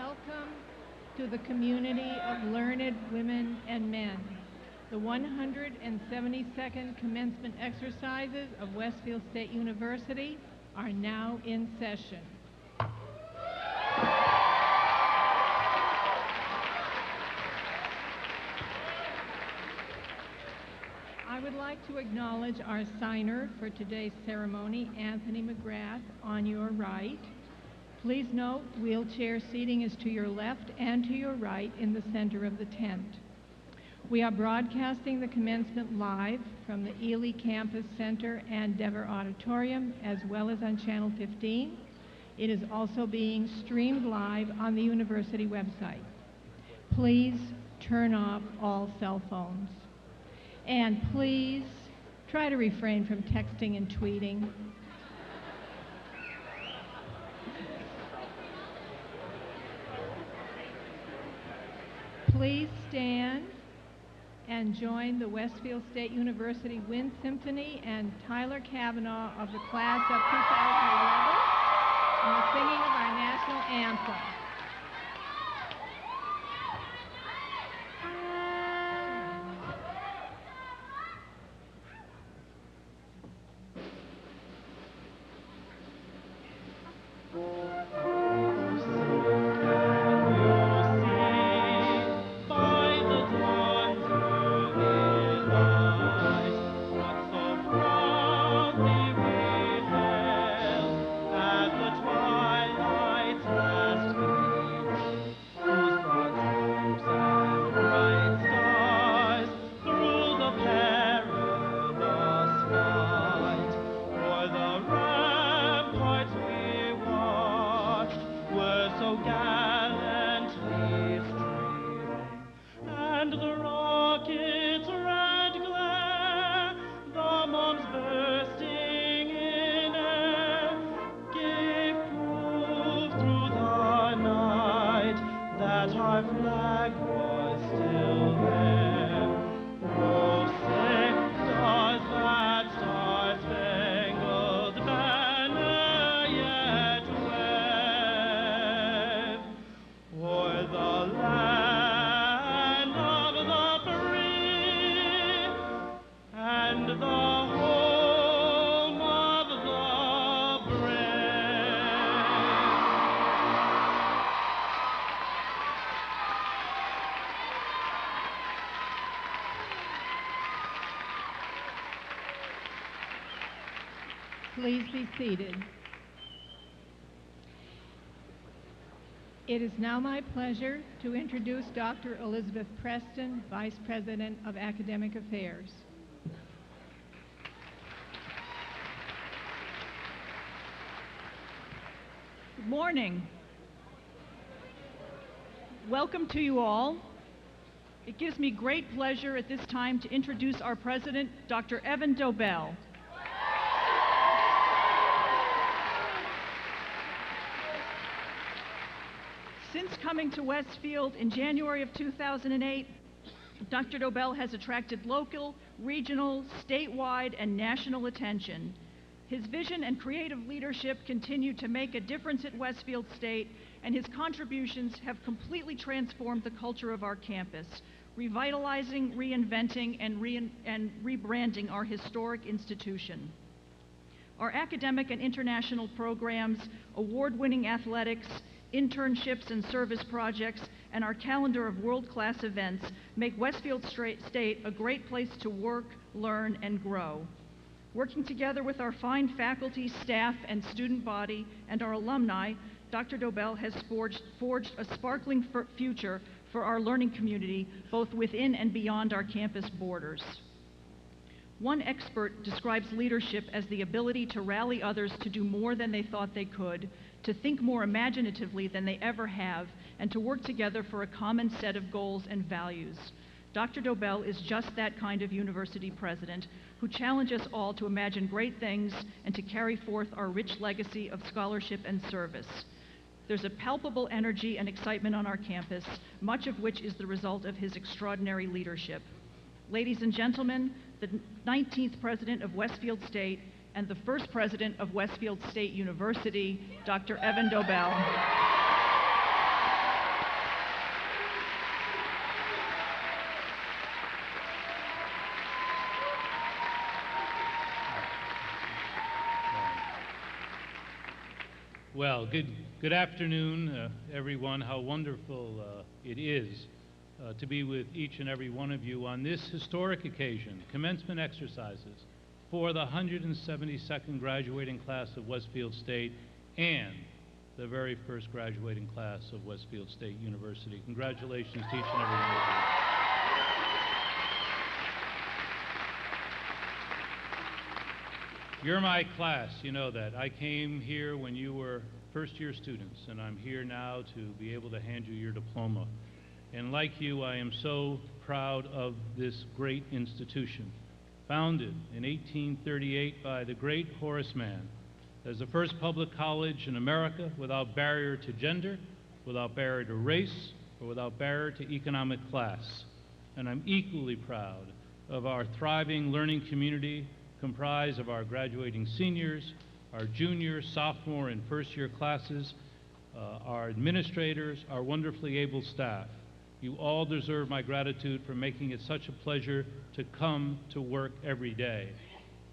Welcome to the community of learned women and men. The 172nd commencement exercises of Westfield State University are now in session. I would like to acknowledge our signer for today's ceremony, Anthony McGrath, on your right. Please note, wheelchair seating is to your left and to your right in the center of the tent. We are broadcasting the commencement live from the Ely Campus Center and Dever Auditorium, as well as on Channel 15. It is also being streamed live on the university website. Please turn off all cell phones. And please try to refrain from texting and tweeting. Please stand and join the Westfield State University Wind Symphony and Tyler Kavanaugh of the class of 2011 in the singing of our national anthem. Please be seated. It is now my pleasure to introduce Dr. Elizabeth Preston, Vice President of Academic Affairs. Good morning. Welcome to you all. It gives me great pleasure at this time to introduce our President, Dr. Evan Dobell. Since coming to Westfield in January of 2008, Dr. Dobell has attracted local, regional, statewide, and national attention. His vision and creative leadership continue to make a difference at Westfield State, and his contributions have completely transformed the culture of our campus, revitalizing, reinventing, and rebranding our historic institution. Our academic and international programs, award-winning athletics, internships and service projects, and our calendar of world-class events make Westfield State a great place to work, learn, and grow. Working together with our fine faculty, staff, and student body, and our alumni, Dr. Dobell has forged a sparkling future for our learning community, both within and beyond our campus borders. One expert describes leadership as the ability to rally others to do more than they thought they could, to think more imaginatively than they ever have, and to work together for a common set of goals and values. Dr. Dobell is just that kind of university president who challenges us all to imagine great things and to carry forth our rich legacy of scholarship and service. There's a palpable energy and excitement on our campus, much of which is the result of his extraordinary leadership. Ladies and gentlemen, the 19th president of Westfield State and the first president of Westfield State University, Dr. Evan Dobell. Well, good afternoon, everyone. How wonderful it is to be with each and every one of you on this historic occasion, commencement exercises for the 172nd graduating class of Westfield State and the very first graduating class of Westfield State University. Congratulations to each and every one of you. You're my class, you know that. I came here when you were first-year students, and I'm here now to be able to hand you your diploma. And like you, I am so proud of this great institution, founded in 1838 by the great Horace Mann, as the first public college in America without barrier to gender, without barrier to race, or without barrier to economic class. And I'm equally proud of our thriving learning community comprised of our graduating seniors, our junior, sophomore, and first-year classes, our administrators, our wonderfully able staff. You all deserve my gratitude for making it such a pleasure to come to work every day.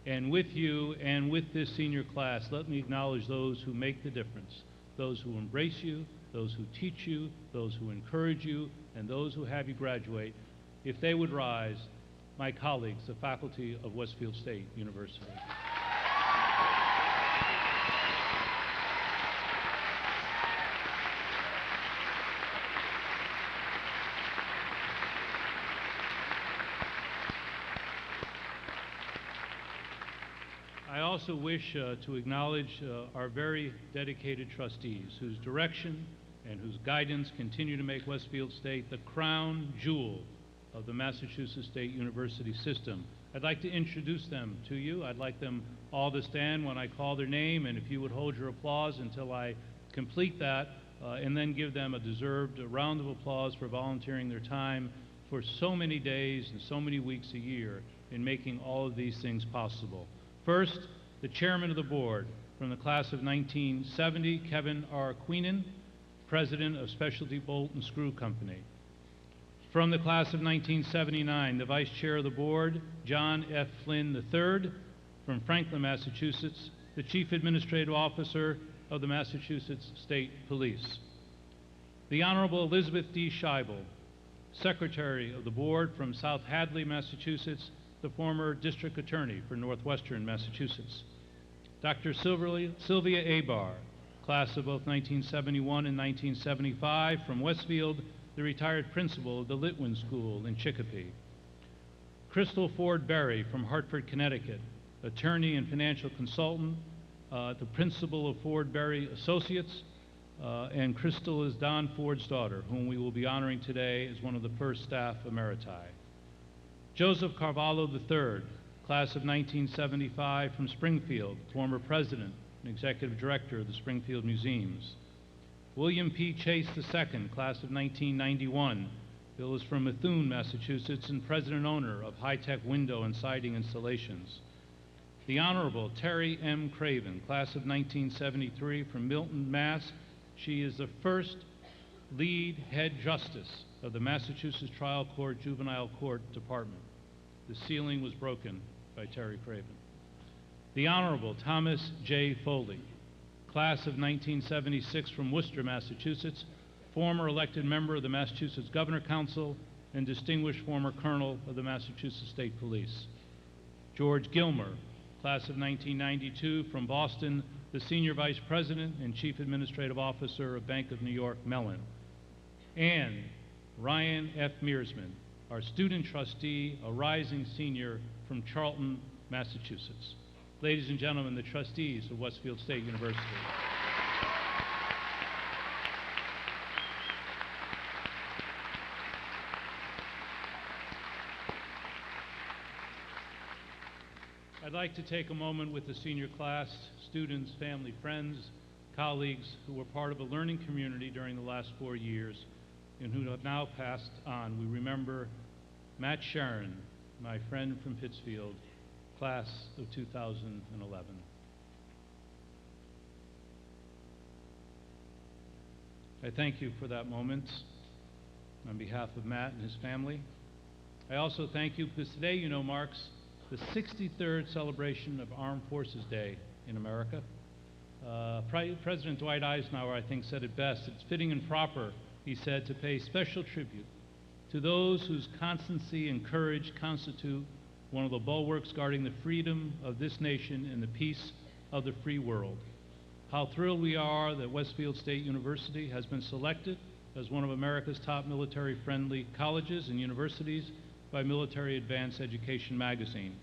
And with you and with this senior class, let me acknowledge those who make the difference, those who embrace you, those who teach you, those who encourage you, and those who have you graduate. If they would rise, my colleagues, the faculty of Westfield State University. I also wish to acknowledge our very dedicated trustees whose direction and whose guidance continue to make Westfield State the crown jewel of the Massachusetts State University system. I'd like to introduce them to you. I'd like them all to stand when I call their name, and if you would hold your applause until I complete that, and then give them a deserved round of applause for volunteering their time for so many days and so many weeks a year in making all of these things possible. First, the chairman of the board from the class of 1970, Kevin R. Queenan, president of Specialty Bolt and Screw Company. From the class of 1979, the vice chair of the board, John F. Flynn III, from Franklin, Massachusetts, the chief administrative officer of the Massachusetts State Police. The Honorable Elizabeth D. Scheibel, secretary of the board from South Hadley, Massachusetts, the former district attorney for Northwestern Massachusetts. Dr. Sylvia Abar, class of both 1971 and 1975, from Westfield, the retired principal of the Litwin School in Chicopee. Crystal Ford Berry from Hartford, Connecticut, attorney and financial consultant, the principal of Ford Berry Associates, and Crystal is Don Ford's daughter, whom we will be honoring today as one of the first staff emeriti. Joseph Carvalho III, class of 1975 from Springfield, former president and executive director of the Springfield Museums. William P. Chase II, class of 1991. Bill is from Methuen, Massachusetts, and president-owner of High-Tech Window and Siding Installations. The Honorable Terry M. Craven, class of 1973, from Milton, Mass. She is the first lead head justice of the Massachusetts Trial Court Juvenile Court Department. The ceiling was broken by Terry Craven. The Honorable Thomas J. Foley, class of 1976 from Worcester, Massachusetts, former elected member of the Massachusetts Governor Council and distinguished former colonel of the Massachusetts State Police. George Gilmer, class of 1992 from Boston, the senior vice president and chief administrative officer of Bank of New York Mellon. And Ryan F. Mearsman, our student trustee, a rising senior from Charlton, Massachusetts. Ladies and gentlemen, the trustees of Westfield State University. I'd like to take a moment with the senior class, students, family, friends, colleagues who were part of a learning community during the last 4 years and who have now passed on. We remember Matt Sharon, my friend from Pittsfield, class of 2011. I thank you for that moment on behalf of Matt and his family. I also thank you because today, you know, marks the 63rd celebration of Armed Forces Day in America. President Dwight Eisenhower, I think, said it best. It's fitting and proper, he said, to pay special tribute to those whose constancy and courage constitute one of the bulwarks guarding the freedom of this nation and the peace of the free world. How thrilled we are that Westfield State University has been selected as one of America's top military-friendly colleges and universities by Military Advanced Education magazine.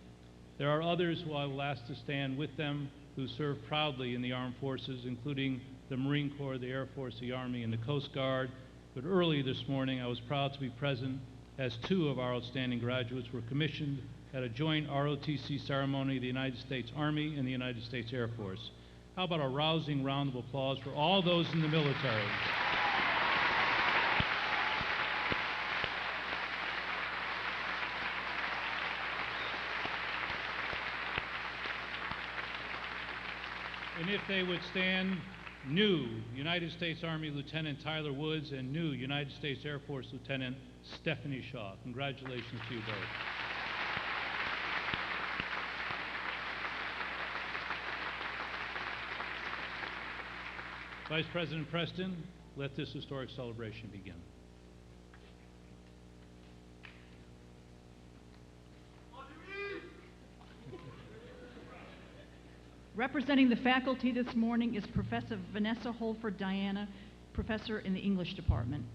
There are others who I will ask to stand with them who serve proudly in the armed forces, including the Marine Corps, the Air Force, the Army, and the Coast Guard. But early this morning, I was proud to be present as two of our outstanding graduates were commissioned at a joint ROTC ceremony of the United States Army and the United States Air Force. How about a rousing round of applause for all those in the military? And if they would stand, new United States Army Lieutenant Tyler Woods and new United States Air Force Lieutenant Stephanie Shaw. Congratulations to you both. Vice President Preston, let this historic celebration begin. Representing the faculty this morning is Professor Vanessa Holford Diana, professor in the English department.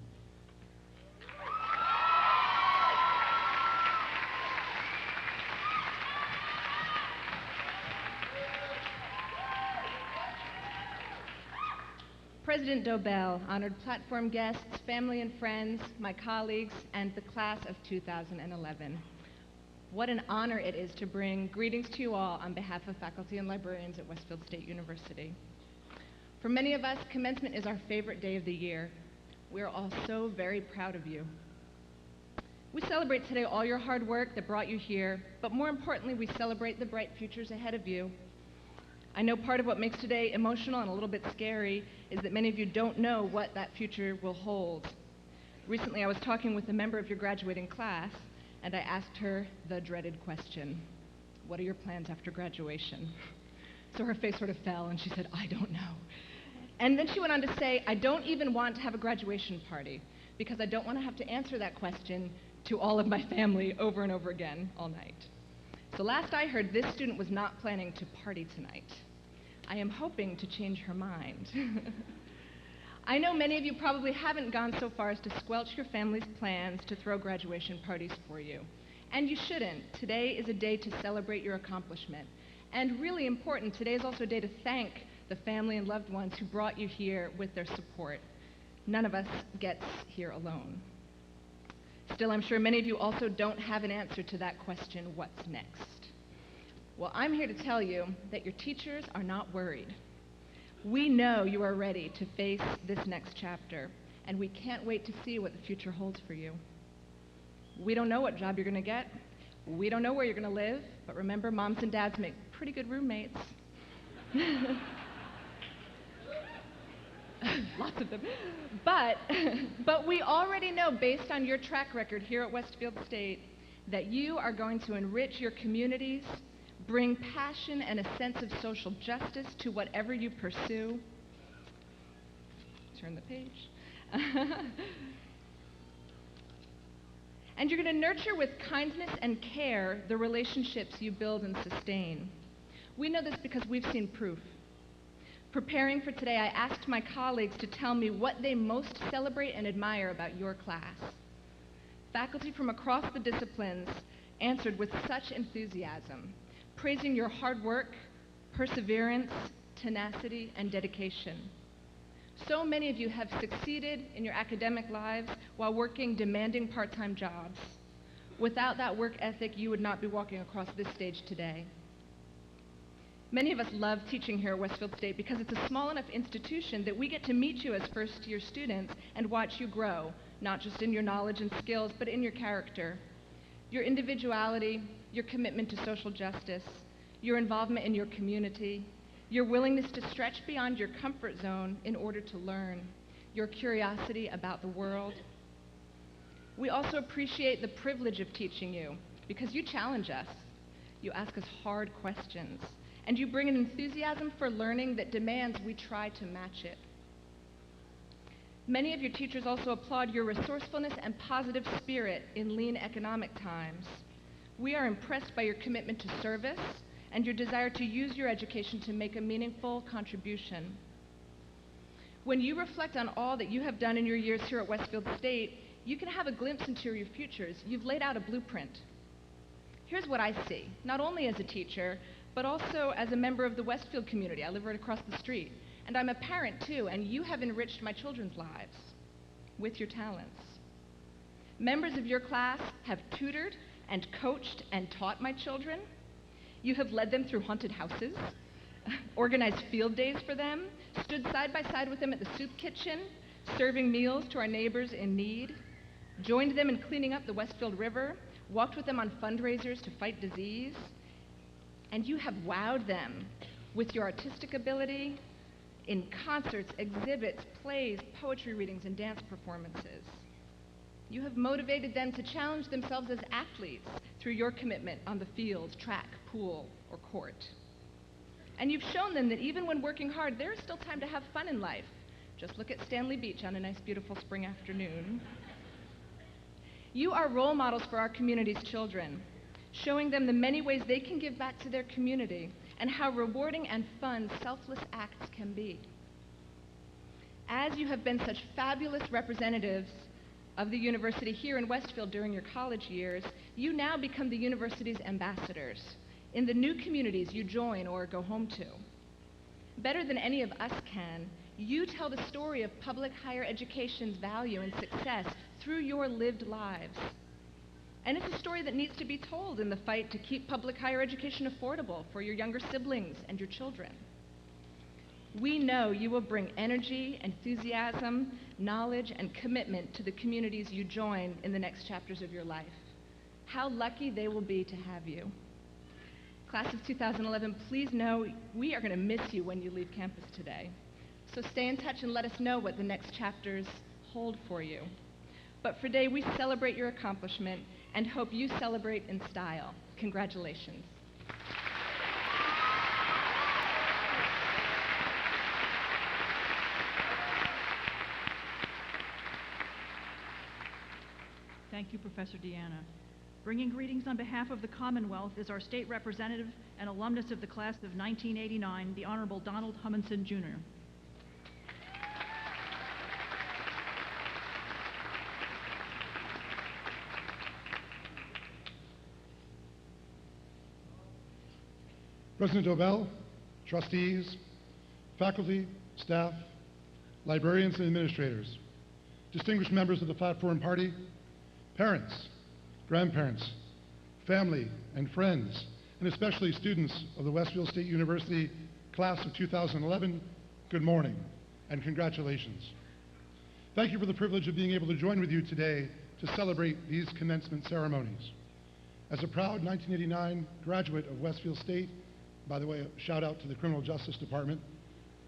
President Dobell, honored platform guests, family and friends, my colleagues, and the class of 2011. What an honor it is to bring greetings to you all on behalf of faculty and librarians at Westfield State University. For many of us, commencement is our favorite day of the year. We are all so very proud of you. We celebrate today all your hard work that brought you here, but more importantly, we celebrate the bright futures ahead of you. I know part of what makes today emotional and a little bit scary is that many of you don't know what that future will hold. Recently, I was talking with a member of your graduating class, and I asked her the dreaded question, what are your plans after graduation? So her face sort of fell, and she said, I don't know. And then she went on to say, I don't even want to have a graduation party, because I don't want to have to answer that question to all of my family over and over again all night. So last I heard, this student was not planning to party tonight. I am hoping to change her mind. I know many of you probably haven't gone so far as to squelch your family's plans to throw graduation parties for you. And you shouldn't. Today is a day to celebrate your accomplishment. And really important, today is also a day to thank the family and loved ones who brought you here with their support. None of us gets here alone. Still, I'm sure many of you also don't have an answer to that question, what's next? Well, I'm here to tell you that your teachers are not worried. We know you are ready to face this next chapter, and we can't wait to see what the future holds for you. We don't know what job you're going to get. We don't know where you're going to live, but remember, moms and dads make pretty good roommates. Lots of them. But we already know, based on your track record here at Westfield State, that you are going to enrich your communities, bring passion and a sense of social justice to whatever you pursue. Turn the page. And you're going to nurture with kindness and care the relationships you build and sustain. We know this because we've seen proof. Preparing for today, I asked my colleagues to tell me what they most celebrate and admire about your class. Faculty from across the disciplines answered with such enthusiasm, praising your hard work, perseverance, tenacity, and dedication. So many of you have succeeded in your academic lives while working demanding part-time jobs. Without that work ethic, you would not be walking across this stage today. Many of us love teaching here at Westfield State because it's a small enough institution that we get to meet you as first-year students and watch you grow, not just in your knowledge and skills, but in your character. Your individuality, your commitment to social justice, your involvement in your community, your willingness to stretch beyond your comfort zone in order to learn, your curiosity about the world. We also appreciate the privilege of teaching you because you challenge us. You ask us hard questions, and you bring an enthusiasm for learning that demands we try to match it. Many of your teachers also applaud your resourcefulness and positive spirit in lean economic times. We are impressed by your commitment to service and your desire to use your education to make a meaningful contribution. When you reflect on all that you have done in your years here at Westfield State, you can have a glimpse into your futures. You've laid out a blueprint. Here's what I see, not only as a teacher, but also as a member of the Westfield community. I live right across the street. And I'm a parent too, and you have enriched my children's lives with your talents. Members of your class have tutored and coached and taught my children. You have led them through haunted houses, organized field days for them, stood side by side with them at the soup kitchen, serving meals to our neighbors in need, joined them in cleaning up the Westfield River, walked with them on fundraisers to fight disease, and you have wowed them with your artistic ability in concerts, exhibits, plays, poetry readings, and dance performances. You have motivated them to challenge themselves as athletes through your commitment on the field, track, pool, or court. And you've shown them that even when working hard, there is still time to have fun in life. Just look at Stanley Beach on a nice, beautiful spring afternoon. You are role models for our community's children, showing them the many ways they can give back to their community and how rewarding and fun selfless acts can be. As you have been such fabulous representatives of the university here in Westfield during your college years, you now become the university's ambassadors in the new communities you join or go home to. Better than any of us can, you tell the story of public higher education's value and success through your lived lives. And it's a story that needs to be told in the fight to keep public higher education affordable for your younger siblings and your children. We know you will bring energy, enthusiasm, knowledge, and commitment to the communities you join in the next chapters of your life. How lucky they will be to have you. Class of 2011, please know we are going to miss you when you leave campus today. So stay in touch and let us know what the next chapters hold for you. But for today, we celebrate your accomplishment and hope you celebrate in style. Congratulations. Thank you, Professor Deanna. Bringing greetings on behalf of the Commonwealth is our state representative and alumnus of the class of 1989, the Honorable Donald Humminson, Jr. President Dobell, trustees, faculty, staff, librarians, and administrators, distinguished members of the Platform Party, parents, grandparents, family, and friends, and especially students of the Westfield State University class of 2011, good morning and congratulations. Thank you for the privilege of being able to join with you today to celebrate these commencement ceremonies. As a proud 1989 graduate of Westfield State, by the way, a shout out to the Criminal Justice Department,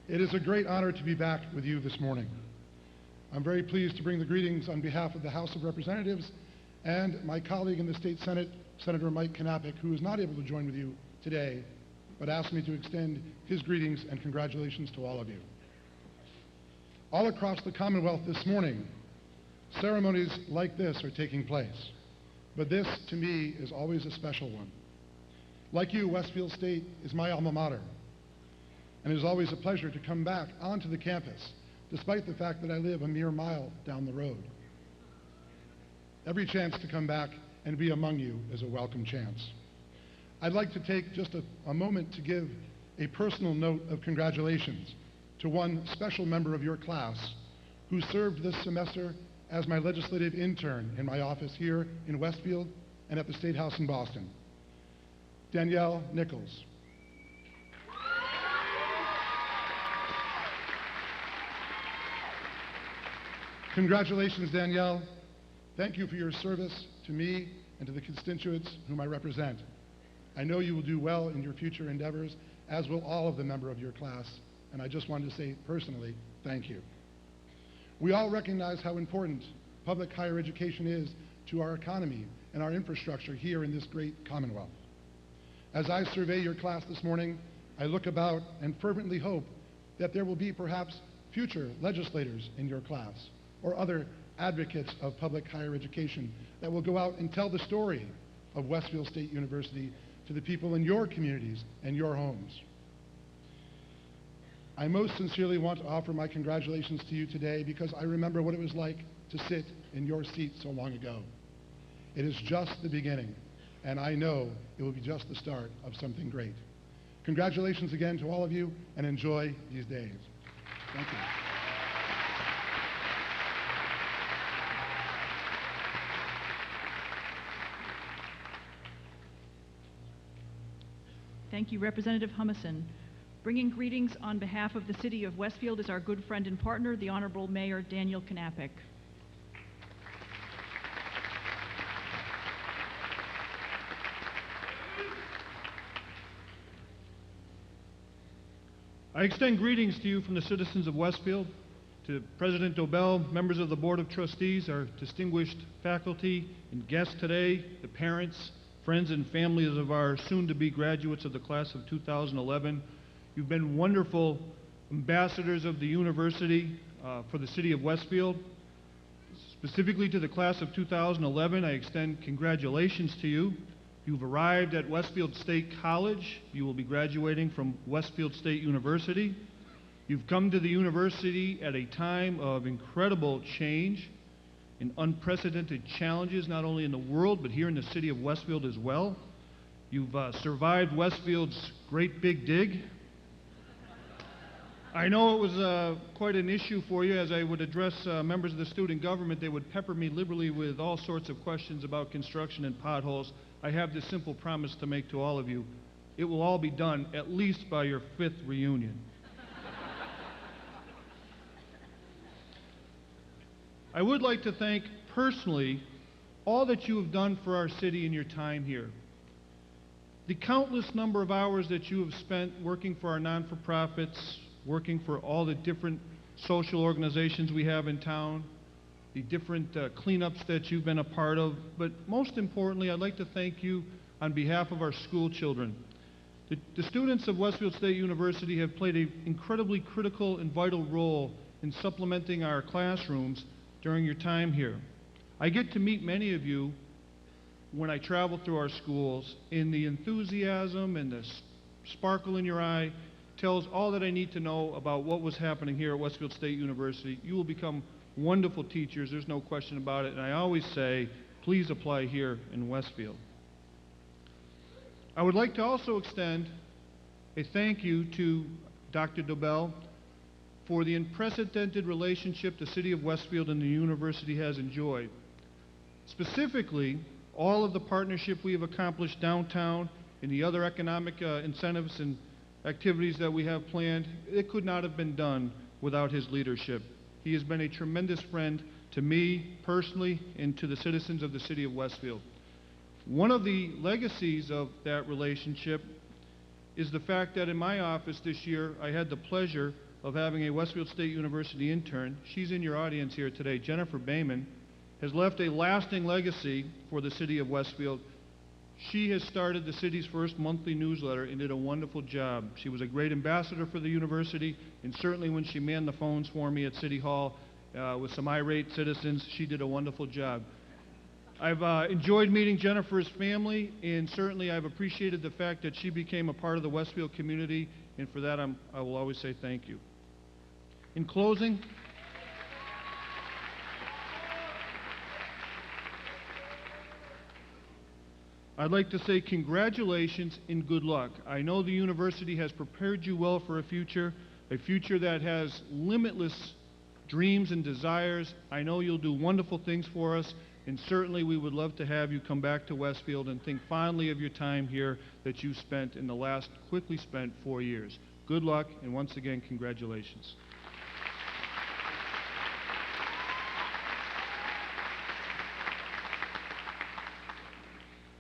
it is a great honor to be back with you this morning. I'm very pleased to bring the greetings on behalf of the House of Representatives and my colleague in the State Senate, Senator Mike Knappich, who is not able to join with you today, but asked me to extend his greetings and congratulations to all of you. All across the Commonwealth this morning, ceremonies like this are taking place, but this, to me, is always a special one. Like you, Westfield State is my alma mater, and it is always a pleasure to come back onto the campus, despite the fact that I live a mere mile down the road. Every chance to come back and be among you is a welcome chance. I'd like to take just a moment to give a personal note of congratulations to one special member of your class who served this semester as my legislative intern in my office here in Westfield and at the State House in Boston, Danielle Nichols. Congratulations, Danielle. Thank you for your service to me and to the constituents whom I represent. I know you will do well in your future endeavors, as will all of the members of your class, and I just wanted to say personally, thank you. We all recognize how important public higher education is to our economy and our infrastructure here in this great Commonwealth. As I survey your class this morning, I look about and fervently hope that there will be perhaps future legislators in your class or other advocates of public higher education that will go out and tell the story of Westfield State University to the people in your communities and your homes. I most sincerely want to offer my congratulations to you today because I remember what it was like to sit in your seat so long ago. It is just the beginning, and I know it will be just the start of something great. Congratulations again to all of you, and enjoy these days. Thank you. Thank you, Representative Humison. Bringing greetings on behalf of the City of Westfield is our good friend and partner, the Honorable Mayor Daniel Knappich. I extend greetings to you from the citizens of Westfield, to President Dobell, members of the Board of Trustees, our distinguished faculty and guests today, the parents, friends, and families of our soon-to-be graduates of the class of 2011. You've been wonderful ambassadors of the university for the city of Westfield. Specifically to the class of 2011, I extend congratulations to you. You've arrived at Westfield State College. You will be graduating from Westfield State University. You've come to the university at a time of incredible change and unprecedented challenges, not only in the world, but here in the city of Westfield as well. You've survived Westfield's great big dig. I know it was quite an issue for you. As I would address members of the student government, they would pepper me liberally with all sorts of questions about construction and potholes. I have this simple promise to make to all of you. It will all be done at least by your 5th reunion. I would like to thank personally all that you have done for our city in your time here. The countless number of hours that you have spent working for our non-for-profits, working for all the different social organizations we have in town, the different cleanups that you've been a part of, but most importantly, I'd like to thank you on behalf of our school children. The students of Westfield State University have played an incredibly critical and vital role in supplementing our classrooms during your time here. I get to meet many of you when I travel through our schools, and the enthusiasm and the sparkle in your eye tells all that I need to know about what was happening here at Westfield State University. You will become wonderful teachers, there's no question about it, and I always say, please apply here in Westfield. I would like to also extend a thank you to Dr. Dobell for the unprecedented relationship the City of Westfield and the university has enjoyed. Specifically, all of the partnership we have accomplished downtown and the other economic incentives and activities that we have planned, it could not have been done without his leadership. He has been a tremendous friend to me personally and to the citizens of the City of Westfield. One of the legacies of that relationship is the fact that in my office this year, I had the pleasure of having a Westfield State University intern. She's in your audience here today. Jennifer Bayman has left a lasting legacy for the City of Westfield. She has started the city's first monthly newsletter and did a wonderful job. She was a great ambassador for the university, and certainly when she manned the phones for me at City Hall with some irate citizens, she did a wonderful job. I've enjoyed meeting Jennifer's family, and certainly I've appreciated the fact that she became a part of the Westfield community, and for that I will always say thank you. In closing, I'd like to say congratulations and good luck. I know the university has prepared you well for a future that has limitless dreams and desires. I know you'll do wonderful things for us, and certainly we would love to have you come back to Westfield and think fondly of your time here that you spent in the last quickly spent 4 years. Good luck, and once again, congratulations.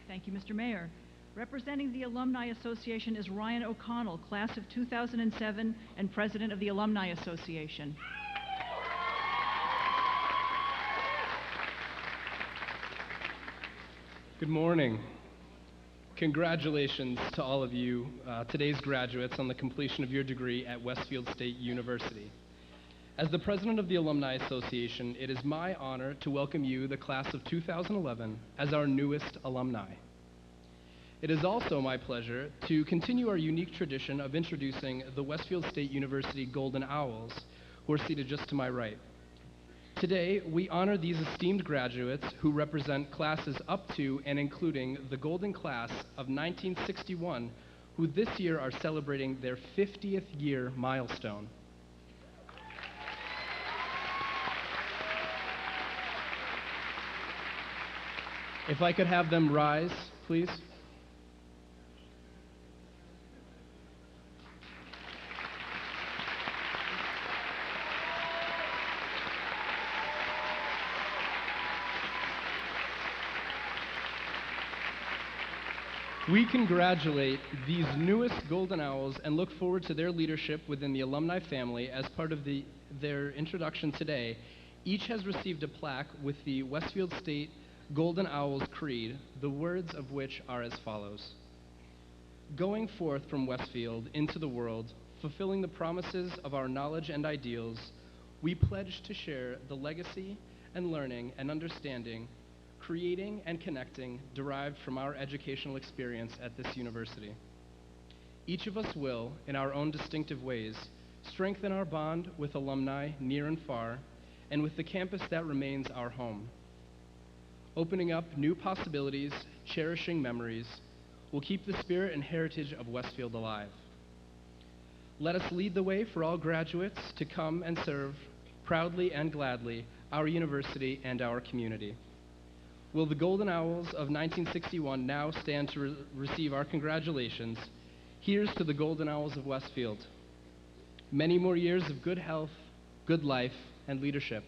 Thank you, Mr. Mayor. Representing the Alumni Association is Ryan O'Connell, class of 2007 and president of the Alumni Association. Good morning. Congratulations to all of you, today's graduates, on the completion of your degree at Westfield State University. As the president of the Alumni Association, it is my honor to welcome you, the class of 2011, as our newest alumni. It is also my pleasure to continue our unique tradition of introducing the Westfield State University Golden Owls, who are seated just to my right. Today, we honor these esteemed graduates who represent classes up to and including the Golden Class of 1961, who this year are celebrating their 50th year milestone. If I could have them rise, please. We congratulate these newest Golden Owls and look forward to their leadership within the alumni family. As part of their introduction today, each has received a plaque with the Westfield State Golden Owls Creed, the words of which are as follows. Going forth from Westfield into the world, fulfilling the promises of our knowledge and ideals, we pledge to share the legacy and learning and understanding, creating and connecting derived from our educational experience at this university. Each of us will, in our own distinctive ways, strengthen our bond with alumni near and far, and with the campus that remains our home. Opening up new possibilities, cherishing memories, will keep the spirit and heritage of Westfield alive. Let us lead the way for all graduates to come and serve proudly and gladly our university and our community. Will the Golden Owls of 1961 now stand to receive our congratulations? Here's to the Golden Owls of Westfield. Many more years of good health, good life, and leadership.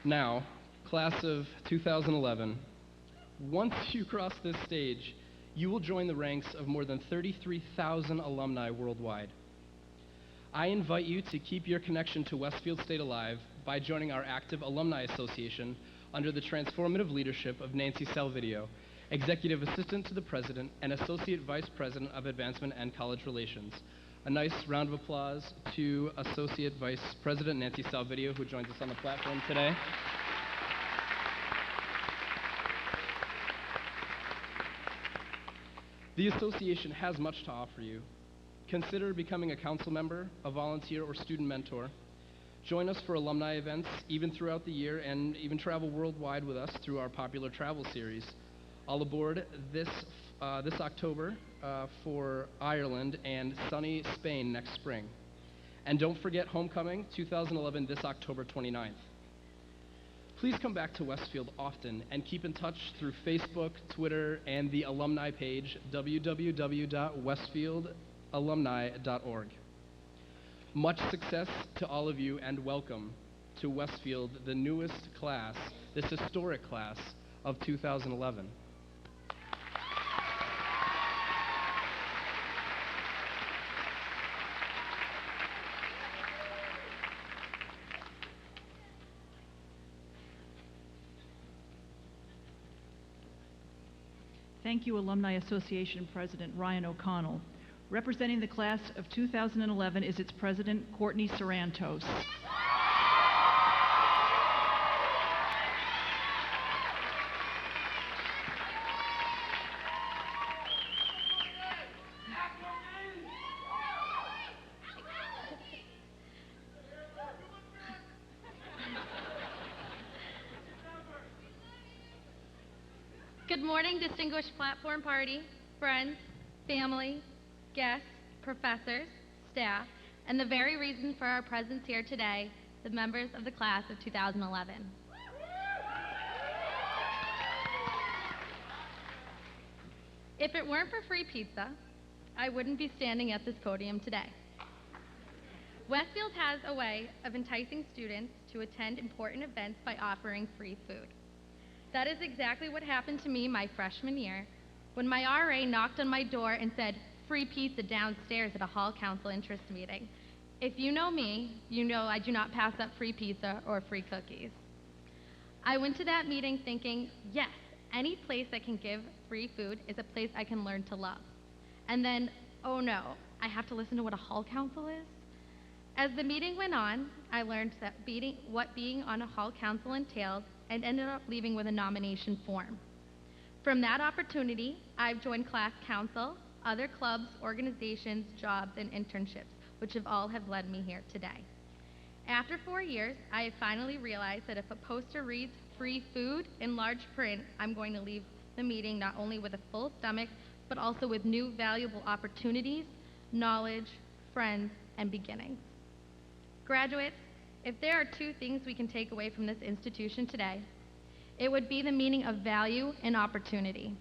Now, class of 2011, once you cross this stage, you will join the ranks of more than 33,000 alumni worldwide. I invite you to keep your connection to Westfield State alive by joining our active alumni association under the transformative leadership of Nancy Salvidio, Executive Assistant to the President and Associate Vice President of Advancement and College Relations. A nice round of applause to Associate Vice President Nancy Salvidio, who joins us on the platform today. The association has much to offer you. Consider becoming a council member, a volunteer, or student mentor. Join us for alumni events even throughout the year, and even travel worldwide with us through our popular travel series. All aboard this October for Ireland and sunny Spain next spring. And don't forget Homecoming 2011 this October 29th. Please come back to Westfield often and keep in touch through Facebook, Twitter, and the alumni page, www.westfieldalumni.org. Much success to all of you, and welcome to Westfield, the newest class, this historic class of 2011. Thank you, Alumni Association President Ryan O'Connell. Representing the class of 2011 is its president, Courtney Sarantos. Good morning, distinguished platform party, friends, family, guests, professors, staff, and the very reason for our presence here today, the members of the class of 2011. If it weren't for free pizza, I wouldn't be standing at this podium today. Westfield has a way of enticing students to attend important events by offering free food. That is exactly what happened to me my freshman year when my RA knocked on my door and said, free pizza downstairs at a hall council interest meeting. If you know me, you know I do not pass up free pizza or free cookies. I went to that meeting thinking, yes, any place that can give free food is a place I can learn to love. And then, oh no, I have to listen to what a hall council is? As the meeting went on, I learned that what being on a hall council entailed and ended up leaving with a nomination form. From that opportunity, I've joined class council, other clubs, organizations, jobs, and internships, which have led me here today. After 4 years, I have finally realized that if a poster reads free food in large print, I'm going to leave the meeting not only with a full stomach, but also with new valuable opportunities, knowledge, friends, and beginnings. Graduates, if there are 2 things we can take away from this institution today, it would be the meaning of value and opportunity.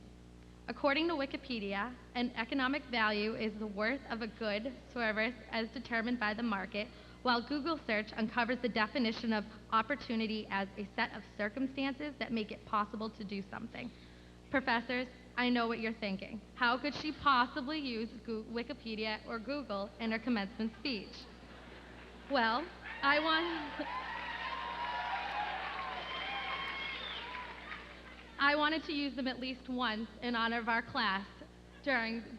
According to Wikipedia, an economic value is the worth of a good service as determined by the market, while Google search uncovers the definition of opportunity as a set of circumstances that make it possible to do something. Professors, I know what you're thinking. How could she possibly use Wikipedia or Google in her commencement speech? Well, I wanted to use them at least once in honor of our class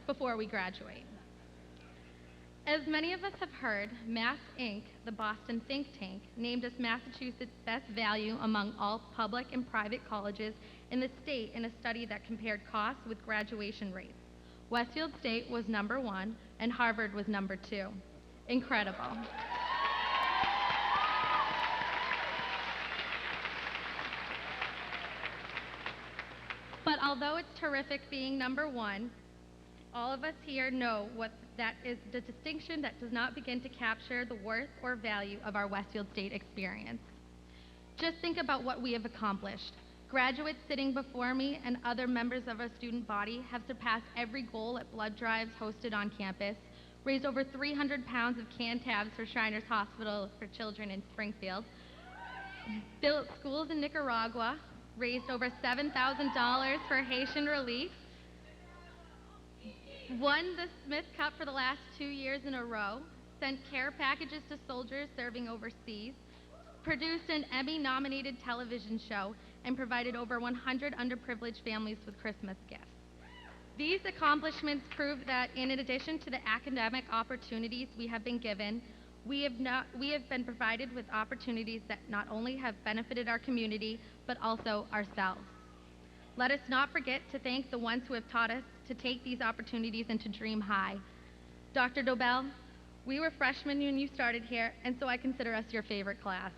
before we graduate. As many of us have heard, Mass Inc., the Boston think tank, named us Massachusetts' best value among all public and private colleges in the state in a study that compared costs with graduation rates. Westfield State was number 1 and Harvard was number 2. Incredible. But although it's terrific being number 1, all of us here know what that is the distinction that does not begin to capture the worth or value of our Westfield State experience. Just think about what we have accomplished. Graduates sitting before me and other members of our student body have surpassed every goal at blood drives hosted on campus, raised over 300 pounds of canned tabs for Shriners Hospital for Children in Springfield, built schools in Nicaragua, raised over $7,000 for Haitian relief, won the Smith Cup for the last 2 years in a row, sent care packages to soldiers serving overseas, produced an Emmy-nominated television show, and provided over 100 underprivileged families with Christmas gifts. These accomplishments prove that in addition to the academic opportunities we have been given, we have been provided with opportunities that not only have benefited our community, but also ourselves. Let us not forget to thank the ones who have taught us to take these opportunities and to dream high. Dr. Dobell, we were freshmen when you started here, and so I consider us your favorite class.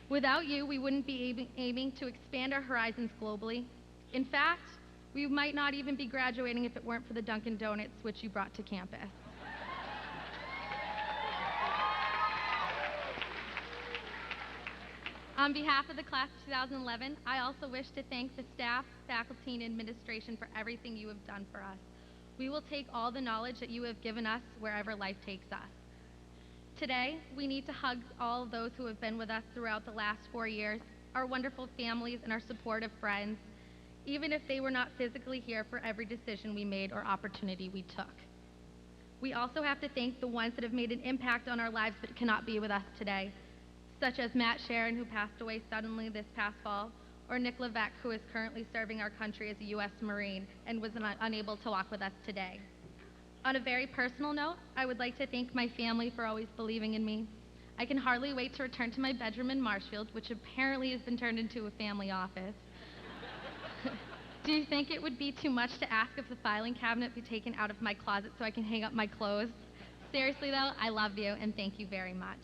Without you, we wouldn't be aiming to expand our horizons globally. In fact, we might not even be graduating if it weren't for the Dunkin' Donuts which you brought to campus. On behalf of the class of 2011, I also wish to thank the staff, faculty, and administration for everything you have done for us. We will take all the knowledge that you have given us wherever life takes us. Today, we need to hug all of those who have been with us throughout the last 4 years, our wonderful families and our supportive friends, even if they were not physically here for every decision we made or opportunity we took. We also have to thank the ones that have made an impact on our lives but cannot be with us today, such as Matt Sharon, who passed away suddenly this past fall, or Nick Levesque, who is currently serving our country as a U.S. Marine and was unable to walk with us today. On a very personal note, I would like to thank my family for always believing in me. I can hardly wait to return to my bedroom in Marshfield, which apparently has been turned into a family office. Do you think it would be too much to ask if the filing cabinet be taken out of my closet so I can hang up my clothes? Seriously though, I love you and thank you very much.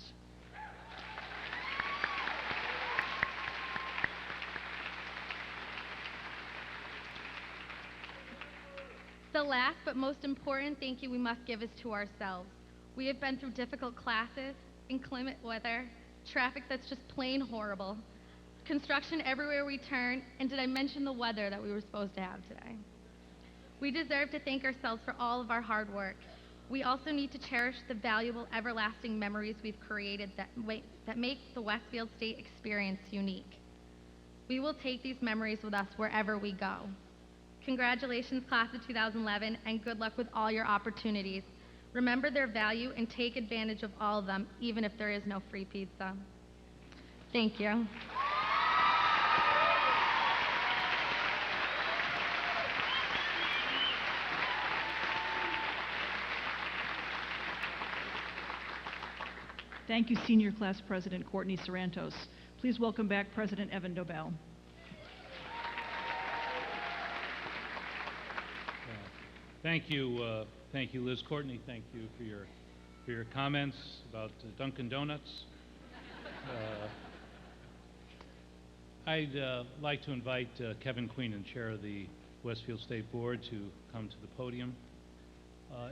The last but most important thank you we must give is to ourselves. We have been through difficult classes, inclement weather, traffic that's just plain horrible, construction everywhere we turn, and did I mention the weather that we were supposed to have today? We deserve to thank ourselves for all of our hard work. We also need to cherish the valuable, everlasting memories we've created that make the Westfield State experience unique. We will take these memories with us wherever we go. Congratulations, class of 2011, and good luck with all your opportunities. Remember their value and take advantage of all of them, even if there is no free pizza. Thank you. Thank you, Senior Class President Courtney Sorrentos. Please welcome back President Evan Dobell. Thank you, Liz. Courtney, thank you for your comments about Dunkin' Donuts. I'd like to invite Kevin Queenan, Chair of the Westfield State Board, to come to the podium.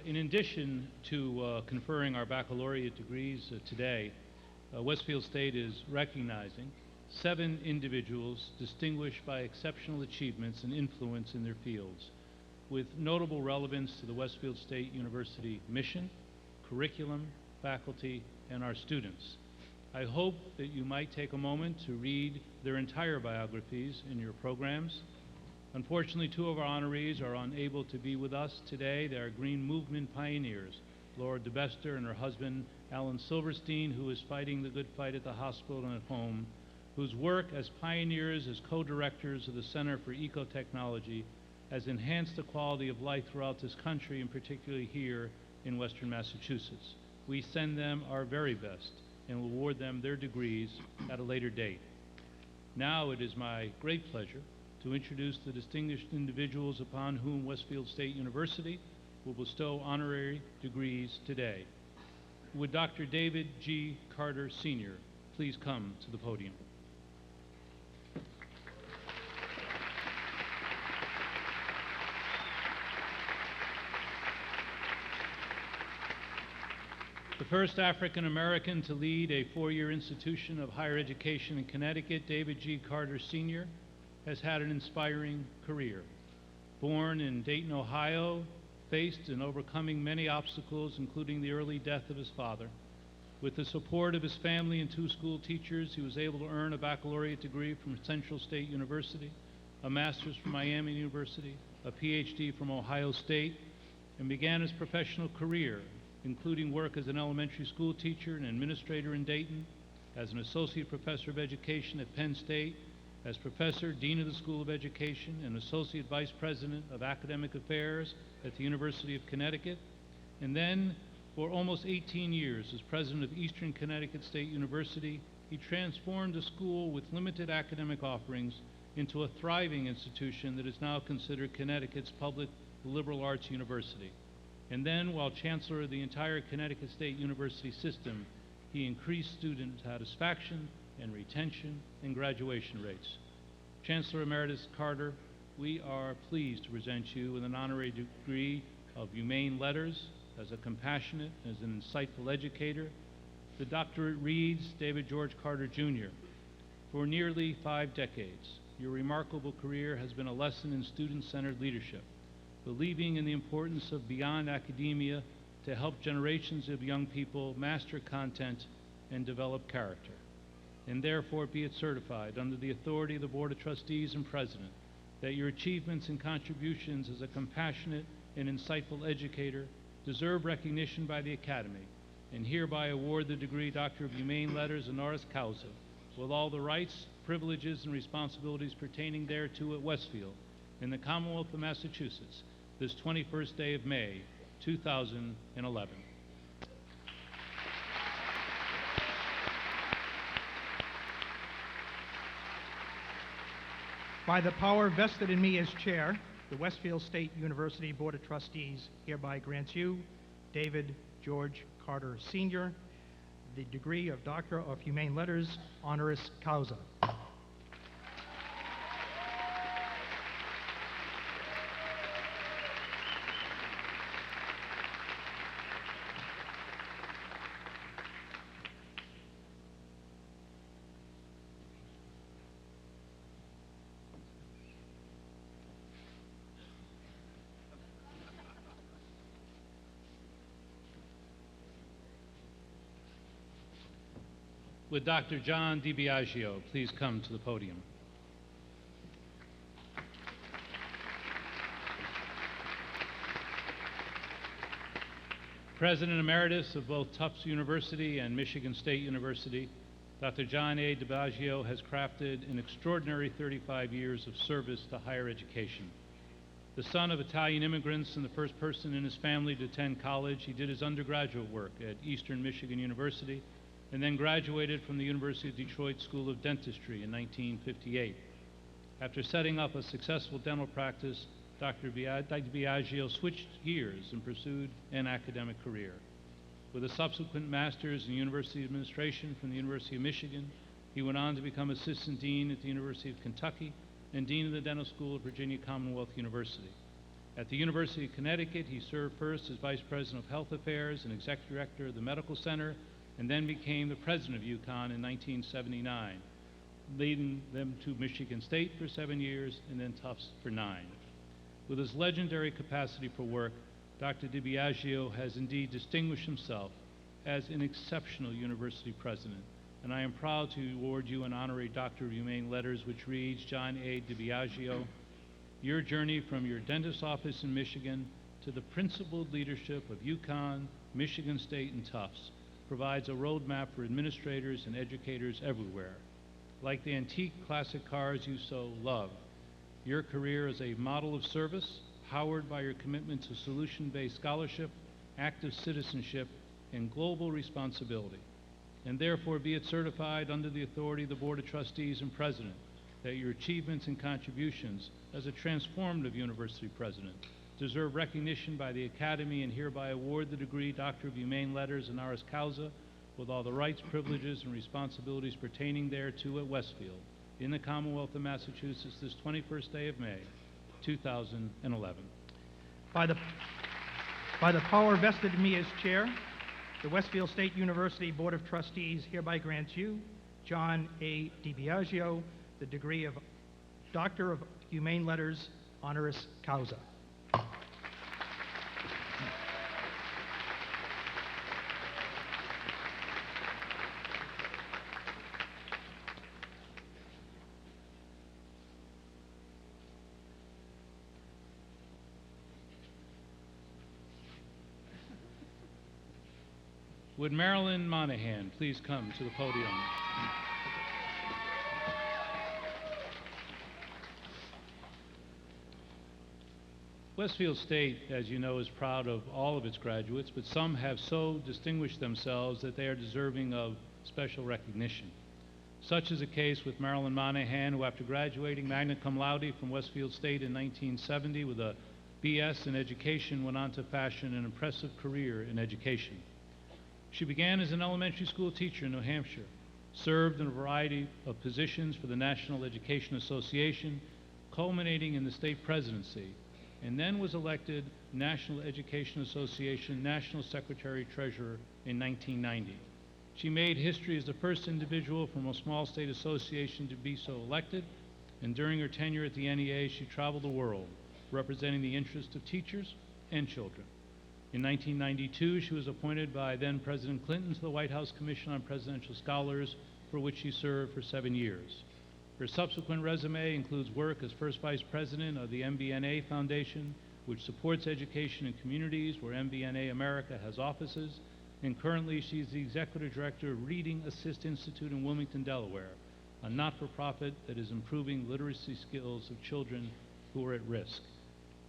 In addition to conferring our baccalaureate degrees today, Westfield State is recognizing 7 individuals distinguished by exceptional achievements and influence in their fields, with notable relevance to the Westfield State University mission, curriculum, faculty, and our students. I hope that you might take a moment to read their entire biographies in your programs. Unfortunately, 2 of our honorees are unable to be with us today. They are Green Movement pioneers, Laura DeBester and her husband, Alan Silverstein, who is fighting the good fight at the hospital and at home, whose work as pioneers, as co-directors of the Center for Ecotechnology, has enhanced the quality of life throughout this country, and particularly here in Western Massachusetts. We send them our very best and will award them their degrees at a later date. Now it is my great pleasure to introduce the distinguished individuals upon whom Westfield State University will bestow honorary degrees today. Would Dr. David G. Carter, Sr. please come to the podium? The first African American to lead a 4-year institution of higher education in Connecticut, David G. Carter, Sr., has had an inspiring career. Born in Dayton, Ohio, faced and overcoming many obstacles, including the early death of his father. With the support of his family and 2 school teachers, he was able to earn a baccalaureate degree from Central State University, a master's from Miami University, a PhD from Ohio State, and began his professional career, including work as an elementary school teacher and administrator in Dayton, as an associate professor of education at Penn State, as professor, dean of the School of Education, and associate vice president of academic affairs at the University of Connecticut, and then for almost 18 years as president of Eastern Connecticut State University, he transformed a school with limited academic offerings into a thriving institution that is now considered Connecticut's public liberal arts university. And then, while chancellor of the entire Connecticut State University system, he increased student satisfaction and retention and graduation rates. Chancellor Emeritus Carter, we are pleased to present you with an honorary degree of Humane Letters as a compassionate, as an insightful educator. The doctorate reads, David George Carter, Jr. For nearly 5 decades, your remarkable career has been a lesson in student-centered leadership, believing in the importance of beyond academia to help generations of young people master content and develop character. And therefore be it certified under the authority of the Board of Trustees and President that your achievements and contributions as a compassionate and insightful educator deserve recognition by the Academy, and hereby award the degree Doctor of Humane Letters honoris causa, with all the rights, privileges, and responsibilities pertaining thereto at Westfield in the Commonwealth of Massachusetts, this 21st day of May, 2011. By the power vested in me as chair, the Westfield State University Board of Trustees hereby grants you, David George Carter, Sr., the degree of Doctor of Humane Letters honoris causa. Would Dr. John DiBiagio please come to the podium? President Emeritus of both Tufts University and Michigan State University, Dr. John A. DiBiagio has crafted an extraordinary 35 years of service to higher education. The son of Italian immigrants and the first person in his family to attend college, he did his undergraduate work at Eastern Michigan University and then graduated from the University of Detroit School of Dentistry in 1958. After setting up a successful dental practice, Dr. DiBiagio switched gears and pursued an academic career. With a subsequent master's in university administration from the University of Michigan, he went on to become assistant dean at the University of Kentucky and dean of the dental school at Virginia Commonwealth University. At the University of Connecticut, he served first as vice president of health affairs and executive director of the medical center, and then became the president of UConn in 1979, leading them to Michigan State for 7 years and then Tufts for 9. With his legendary capacity for work, Dr. DiBiagio has indeed distinguished himself as an exceptional university president, and I am proud to award you an honorary Doctor of Humane Letters, which reads, John A. DiBiagio, your journey from your dentist's office in Michigan to the principled leadership of UConn, Michigan State, and Tufts provides a roadmap for administrators and educators everywhere. Like the antique classic cars you so love, your career is a model of service, powered by your commitment to solution-based scholarship, active citizenship, and global responsibility. And therefore be it certified under the authority of the Board of Trustees and President that your achievements and contributions as a transformative university president deserve recognition by the Academy, and hereby award the degree Doctor of Humane Letters honoris causa with all the rights, privileges, and responsibilities pertaining thereto at Westfield in the Commonwealth of Massachusetts this 21st day of May, 2011. By the power vested in me as chair, the Westfield State University Board of Trustees hereby grants you, John A. DiBiagio, the degree of Doctor of Humane Letters honoris causa. Would Marilyn Monahan please come to the podium? Westfield State, as you know, is proud of all of its graduates, but some have so distinguished themselves that they are deserving of special recognition. Such is the case with Marilyn Monahan, who after graduating magna cum laude from Westfield State in 1970 with a BS in education, went on to fashion an impressive career in education. She began as an elementary school teacher in New Hampshire, served in a variety of positions for the National Education Association, culminating in the state presidency, and then was elected National Education Association National Secretary Treasurer in 1990. She made history as the first individual from a small state association to be so elected, and during her tenure at the NEA, she traveled the world, representing the interests of teachers and children. In 1992, she was appointed by then President Clinton to the White House Commission on Presidential Scholars, for which she served for 7 years. Her subsequent resume includes work as first vice president of the MBNA Foundation, which supports education in communities where MBNA America has offices, and currently she's the executive director of Reading Assist Institute in Wilmington, Delaware, a not-for-profit that is improving literacy skills of children who are at risk.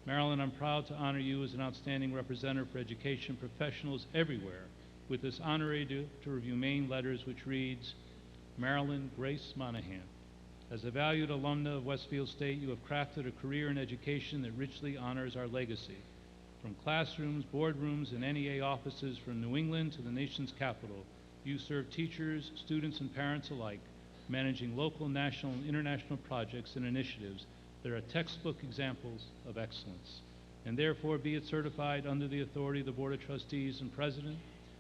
Marilyn, I'm proud to honor you as an outstanding representative for education professionals everywhere with this honorary Doctor of Humane Letters, which reads, Marilyn Grace Monahan. As a valued alumna of Westfield State, you have crafted a career in education that richly honors our legacy. From classrooms, boardrooms, and NEA offices from New England to the nation's capital, you serve teachers, students, and parents alike, managing local, national, and international projects and initiatives that are textbook examples of excellence. And therefore be it certified under the authority of the Board of Trustees and President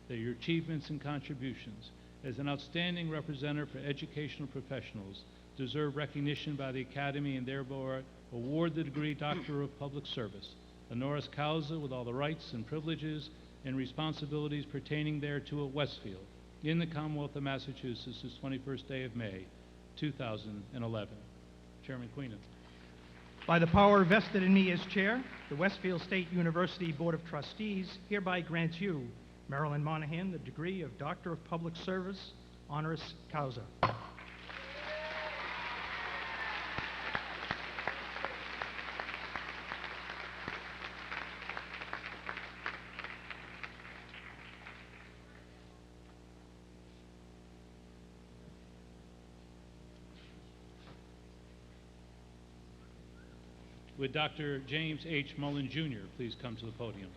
that your achievements and contributions as an outstanding representative for educational professionals deserve recognition by the Academy, and therefore award the degree Doctor of Public Service, honoris causa with all the rights and privileges and responsibilities pertaining thereto at Westfield in the Commonwealth of Massachusetts this 21st day of May, 2011. Chairman Queenan. By the power vested in me as chair, the Westfield State University Board of Trustees hereby grants you, Marilyn Monahan the degree of Doctor of Public Service, honoris causa. Would Dr. James H. Mullen, Jr. please come to the podium?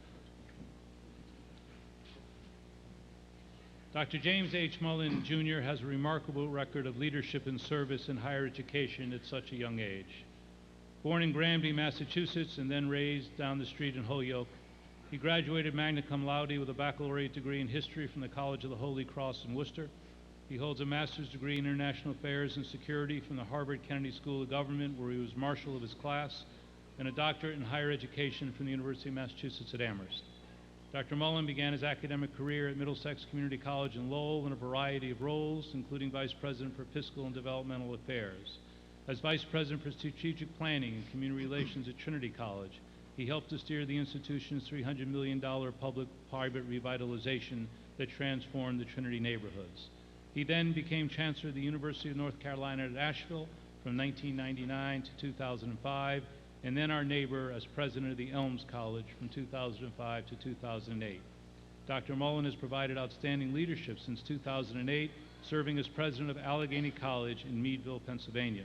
Dr. James H. Mullen, Jr. has a remarkable record of leadership and service in higher education at such a young age. Born in Granby, Massachusetts, and then raised down the street in Holyoke, he graduated magna cum laude with a baccalaureate degree in history from the College of the Holy Cross in Worcester. He holds a master's degree in international affairs and security from the Harvard Kennedy School of Government, where he was marshal of his class, and a doctorate in higher education from the University of Massachusetts at Amherst. Dr. Mullen began his academic career at Middlesex Community College in Lowell in a variety of roles, including Vice President for Fiscal and Developmental Affairs. As Vice President for Strategic Planning and Community Relations at Trinity College, he helped to steer the institution's $300 million public-private revitalization that transformed the Trinity neighborhoods. He then became Chancellor of the University of North Carolina at Asheville from 1999 to 2005, and then our neighbor as president of the Elms College from 2005 to 2008. Dr. Mullen has provided outstanding leadership since 2008, serving as president of Allegheny College in Meadville, Pennsylvania.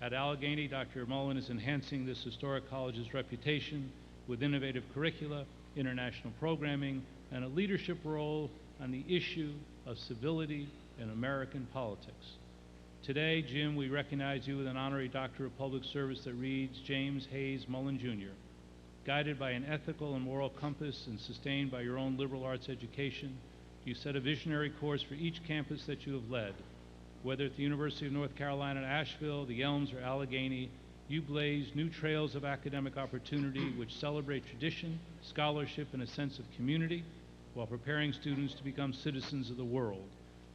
At Allegheny, Dr. Mullen is enhancing this historic college's reputation with innovative curricula, international programming, and a leadership role on the issue of civility in American politics. Today, Jim, we recognize you with an honorary Doctor of Public Service that reads James Hayes Mullen, Jr. Guided by an ethical and moral compass and sustained by your own liberal arts education, you set a visionary course for each campus that you have led. Whether at the University of North Carolina at Asheville, the Elms, or Allegheny, you blaze new trails of academic opportunity which celebrate tradition, scholarship, and a sense of community while preparing students to become citizens of the world.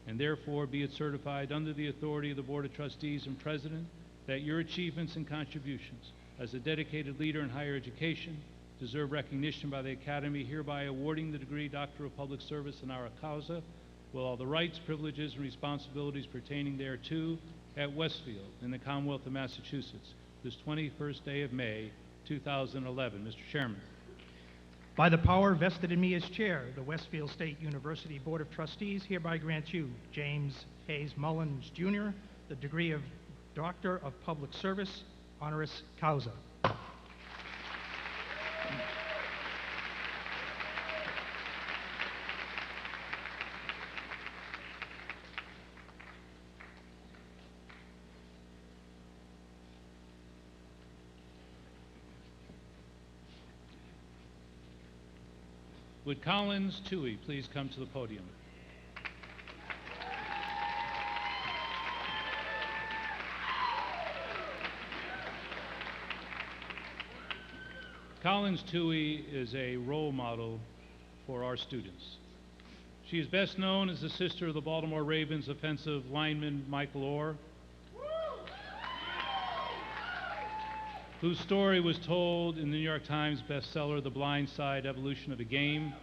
And therefore, be it certified under the authority of the Board of Trustees and President that your achievements and contributions as a dedicated leader in higher education deserve recognition by the Academy, hereby awarding the degree Doctor of Public Service honoris causa, with all the rights, privileges, and responsibilities pertaining thereto at Westfield in the Commonwealth of Massachusetts, this 21st day of May, 2011. Mr. Chairman. By the power vested in me as chair, the Westfield State University Board of Trustees hereby grants you, James Hayes Mullins, Jr., the degree of Doctor of Public Service, honoris causa. Would Collins Toohey please come to the podium? Collins Toohey is a role model for our students. She is best known as the sister of the Baltimore Ravens offensive lineman Michael Orr, whose story was told in the New York Times bestseller The Blind Side: Evolution of a Game,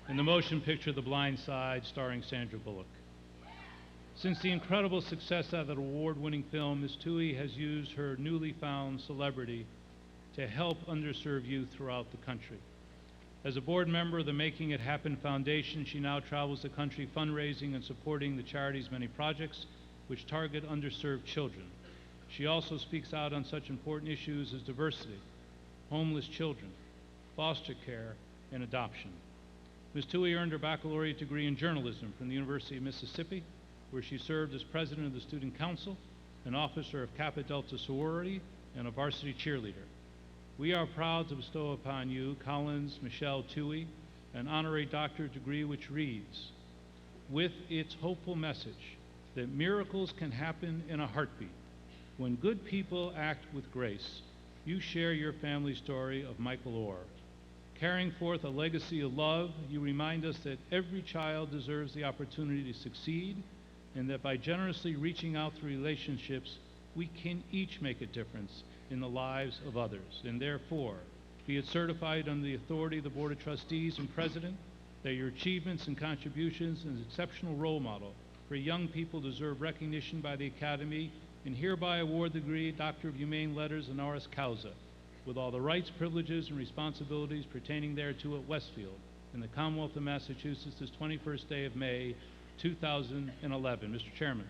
and the motion picture The Blind Side starring Sandra Bullock. Since the incredible success of that award-winning film, Ms. Toohey has used her newly found celebrity to help underserved youth throughout the country. As a board member of the Making It Happen Foundation, she now travels the country fundraising and supporting the charity's many projects which target underserved children. She also speaks out on such important issues as diversity, homeless children, foster care, and adoption. Ms. Toohey earned her baccalaureate degree in journalism from the University of Mississippi, where she served as president of the Student Council, an officer of Kappa Delta sorority, and a varsity cheerleader. We are proud to bestow upon you, Collins Michelle Toohey, an honorary doctorate degree which reads, with its hopeful message that miracles can happen in a heartbeat. When good people act with grace, you share your family story of Michael Orr. Carrying forth a legacy of love, you remind us that every child deserves the opportunity to succeed, and that by generously reaching out through relationships, we can each make a difference in the lives of others. And therefore, be it certified under the authority of the Board of Trustees and President that your achievements and contributions as an exceptional role model for young people deserve recognition by the Academy, and hereby award the degree Doctor of Humane Letters honoris causa, with all the rights, privileges, and responsibilities pertaining thereto at Westfield, in the Commonwealth of Massachusetts, this 21st day of May, 2011. Mr. Chairman.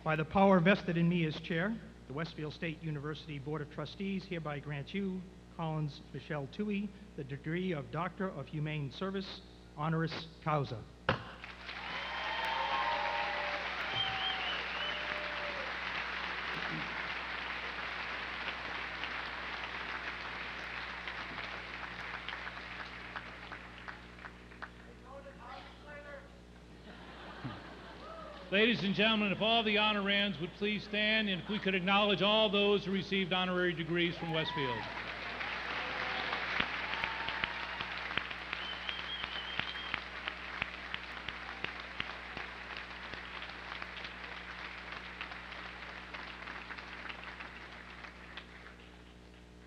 By the power vested in me as chair, the Westfield State University Board of Trustees hereby grants you, Collins Michelle Toohey, the degree of Doctor of Humane Service, honoris causa. Ladies and gentlemen, if all the honorands would please stand, and if we could acknowledge all those who received honorary degrees from Westfield.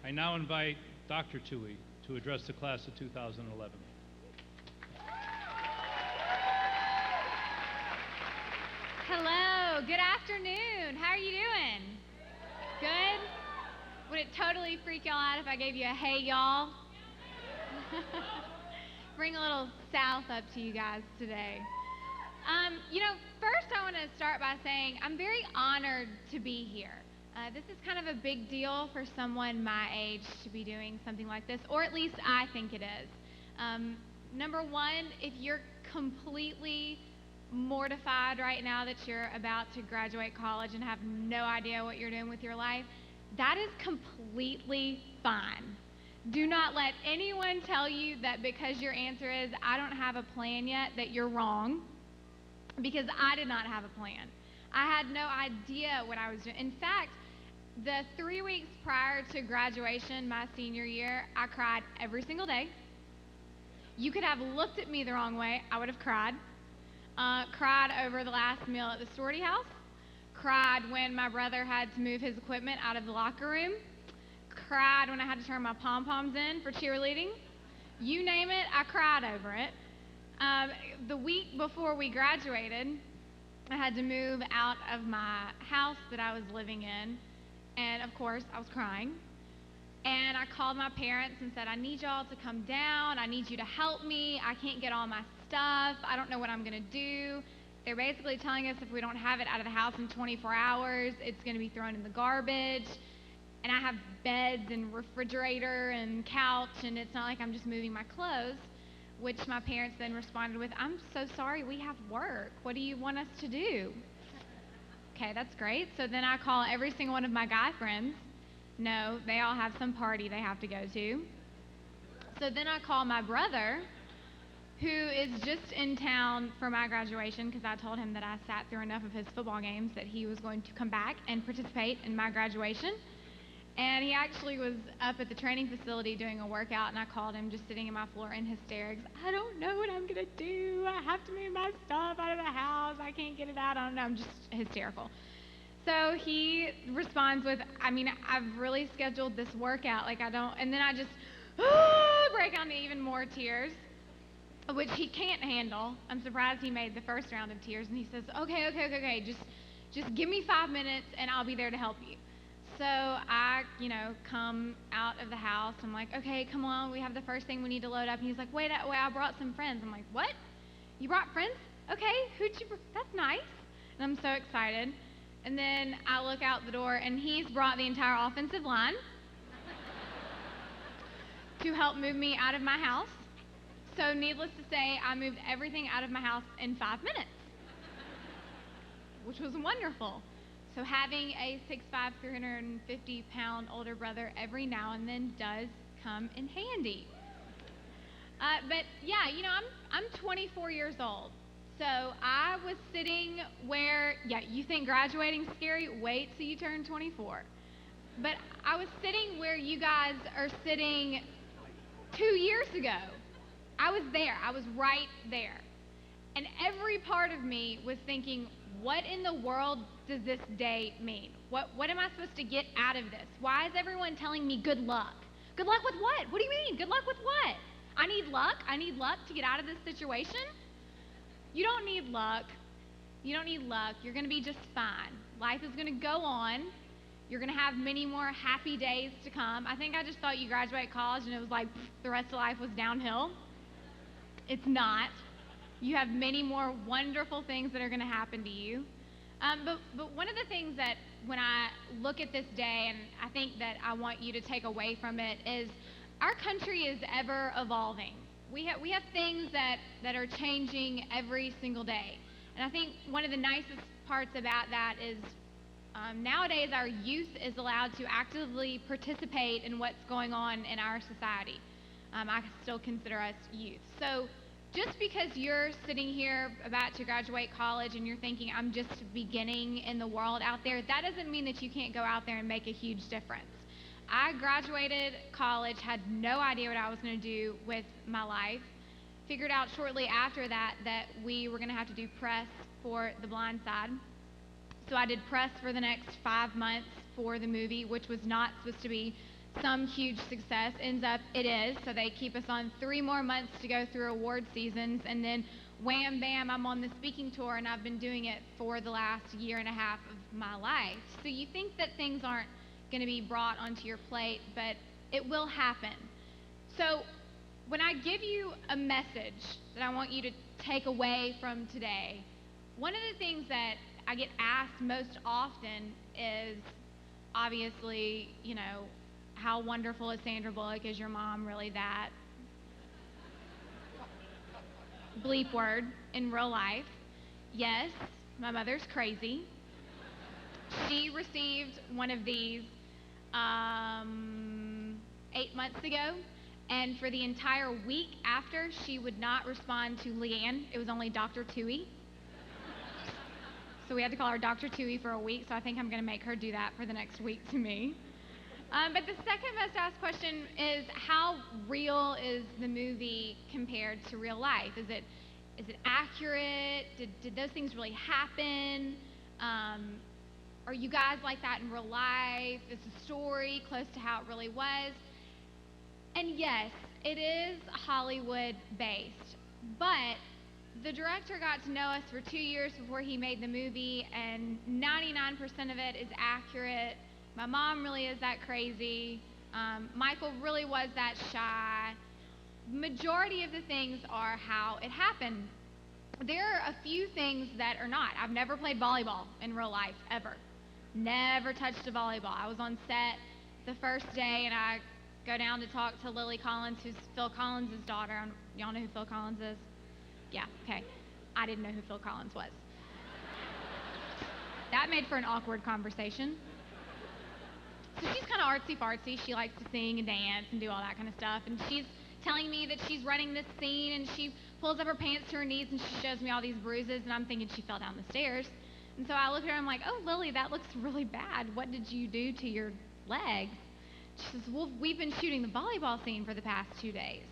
I now invite Dr. Toohey to address the class of 2011. Hello, good afternoon. How are you doing? Good? Would it totally freak y'all out if I gave you a hey y'all? Bring a little South up to you guys today. First I want to start by saying I'm very honored to be here. This is kind of a big deal for someone my age to be doing something like this, or at least I think it is. Number one, if you're completely mortified right now that you're about to graduate college and have no idea what you're doing with your life, that is completely fine. Do not let anyone tell you that because your answer is, I don't have a plan yet, that you're wrong, because I did not have a plan. I had no idea what I was doing. In fact, the 3 weeks prior to graduation, my senior year, I cried every single day. You could have looked at me the wrong way, I would have cried. Cried over the last meal at the sorority house. Cried when my brother had to move his equipment out of the locker room. Cried when I had to turn my pom-poms in for cheerleading. You name it, I cried over it. The week before we graduated, I had to move out of my house that I was living in, and of course, I was crying. And I called my parents and said, I need y'all to come down. I need you to help me. I can't get all my stuff. I don't know what I'm going to do. They're basically telling us if we don't have it out of the house in 24 hours, it's going to be thrown in the garbage. And I have beds and refrigerator and couch, and it's not like I'm just moving my clothes, which my parents then responded with, I'm so sorry, we have work. What do you want us to do? Okay, that's great. So then I call every single one of my guy friends. No, they all have some party they have to go to. So then I call my brother, who is just in town for my graduation, because I told him that I sat through enough of his football games that he was going to come back and participate in my graduation. And he actually was up at the training facility doing a workout, and I called him just sitting on my floor in hysterics. I don't know what I'm going to do. I have to move my stuff out of the house. I can't get it out. I don't know. I'm just hysterical. So he responds with, I've really scheduled this workout. And then I just break out into even more tears, which he can't handle. I'm surprised he made the first round of tears. And he says, okay, just give me 5 minutes and I'll be there to help you. So I, come out of the house. I'm like, okay, come on, we have the first thing we need to load up. And he's like, wait, I brought some friends. I'm like, what? You brought friends? Okay, that's nice. And I'm so excited. And then I look out the door, and he's brought the entire offensive line to help move me out of my house. So needless to say, I moved everything out of my house in 5 minutes, which was wonderful. So having a 6'5", 350-pound older brother every now and then does come in handy. But yeah, I'm 24 years old. So I was sitting where, you think graduating's scary? Wait till you turn 24. But I was sitting where you guys are sitting 2 years ago. I was there. I was right there. And every part of me was thinking, what in the world does this day mean? What am I supposed to get out of this? Why is everyone telling me good luck? Good luck with what? What do you mean? Good luck with what? I need luck. I need luck to get out of this situation. You don't need luck. You don't need luck. You're going to be just fine. Life is going to go on. You're going to have many more happy days to come. I think I just thought you graduate college and it was like the rest of life was downhill. It's not. You have many more wonderful things that are going to happen to you. But one of the things that when I look at this day, and I think that I want you to take away from it, is our country is ever evolving. We have things that are changing every single day. And I think one of the nicest parts about that is nowadays our youth is allowed to actively participate in what's going on in our society. I still consider us youth. So just because you're sitting here about to graduate college and you're thinking, I'm just beginning in the world out there, that doesn't mean that you can't go out there and make a huge difference. I graduated college, had no idea what I was going to do with my life. Figured out shortly after that we were going to have to do press for The Blind Side. So I did press for the next 5 months for the movie, which was not supposed to be some huge success. Ends up it is. So they keep us on 3 more months to go through award seasons, and then wham bam, I'm on the speaking tour, and I've been doing it for the last year and a half of my life. So you think that things aren't going to be brought onto your plate, but it will happen. So when I give you a message that I want you to take away from today, one of the things that I get asked most often is obviously, how wonderful is Sandra Bullock? Is your mom really that bleep word in real life? Yes, my mother's crazy. She received one of these 8 months ago, and for the entire week after, she would not respond to Leanne. It was only Dr. Tui. So we had to call her Dr. Tui for a week, so I think I'm going to make her do that for the next week to me. But the second most asked question is, how real is the movie compared to real life? Is it accurate? Did those things really happen? Are you guys like that in real life? Is the story close to how it really was? And yes, it is Hollywood-based, but the director got to know us for 2 years before he made the movie, and 99% of it is accurate. My mom really is that crazy. Michael really was that shy. Majority of the things are how it happened. There are a few things that are not. I've never played volleyball in real life, ever. Never touched a volleyball. I was on set the first day, and I go down to talk to Lily Collins, who's Phil Collins' daughter. Y'all know who Phil Collins is? Yeah, okay. I didn't know who Phil Collins was. That made for an awkward conversation. So she's kind of artsy-fartsy. She likes to sing and dance and do all that kind of stuff. And she's telling me that she's running this scene, and she pulls up her pants to her knees, and she shows me all these bruises, and I'm thinking she fell down the stairs. And so I look at her, and I'm like, oh, Lily, that looks really bad. What did you do to your legs? She says, well, we've been shooting the volleyball scene for the past 2 days.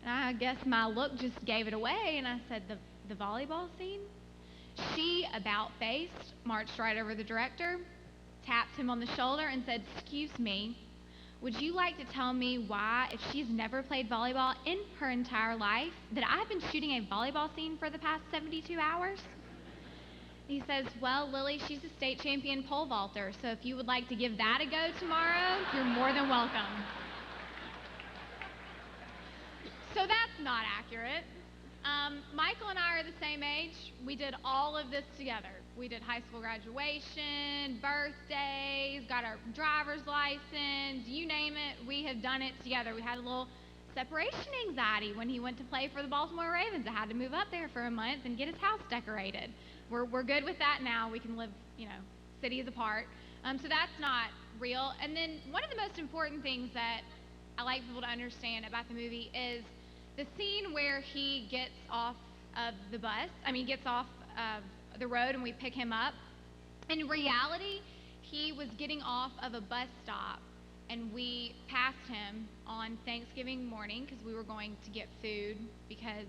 And I guess my look just gave it away, and I said, the volleyball scene? She, about-faced, marched right over the director, tapped him on the shoulder, and said, excuse me, would you like to tell me why, if she's never played volleyball in her entire life, that I've been shooting a volleyball scene for the past 72 hours? He says, well, Lily, she's a state champion pole vaulter, so if you would like to give that a go tomorrow, you're more than welcome. So that's not accurate. Michael and I are the same age. We did all of this together. We did high school graduation, birthdays, got our driver's license, you name it, we have done it together. We had a little separation anxiety when he went to play for the Baltimore Ravens. I had to move up there for a month and get his house decorated. We're good with that now. We can live, cities apart. So that's not real. And then one of the most important things that I like people to understand about the movie is the scene where he gets off of gets off of the road and we pick him up. In reality, he was getting off of a bus stop, and we passed him on Thanksgiving morning because we were going to get food, because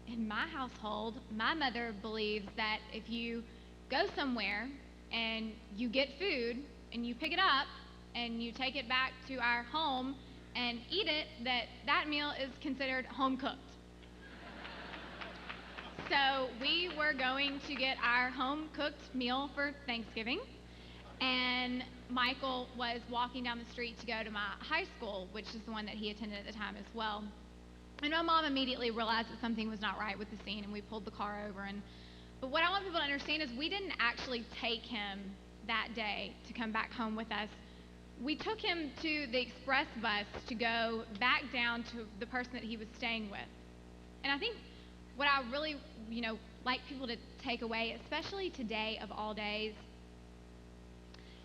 in my household, my mother believes that if you go somewhere and you get food and you pick it up and you take it back to our home, and eat it, that meal is considered home cooked. So we were going to get our home cooked meal for Thanksgiving, and Michael was walking down the street to go to my high school, which is the one that he attended at the time as well. And my mom immediately realized that something was not right with the scene, and we pulled the car over. But what I want people to understand is we didn't actually take him that day to come back home with us. We took him to the express bus to go back down to the person that he was staying with. And I think what I really, like people to take away, especially today of all days,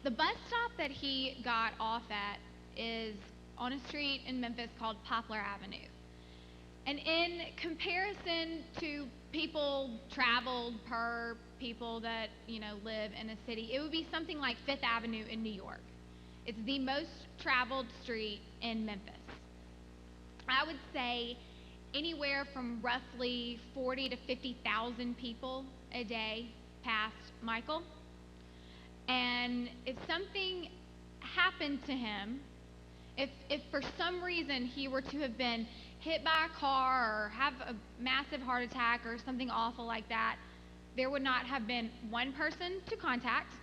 the bus stop that he got off at is on a street in Memphis called Poplar Avenue. And in comparison to people traveled per people that, live in a city, it would be something like Fifth Avenue in New York. It's the most traveled street in Memphis. I would say anywhere from roughly 40 to 50,000 people a day pass Michael. And if something happened to him, if for some reason he were to have been hit by a car or have a massive heart attack or something awful like that, there would not have been one person to contact,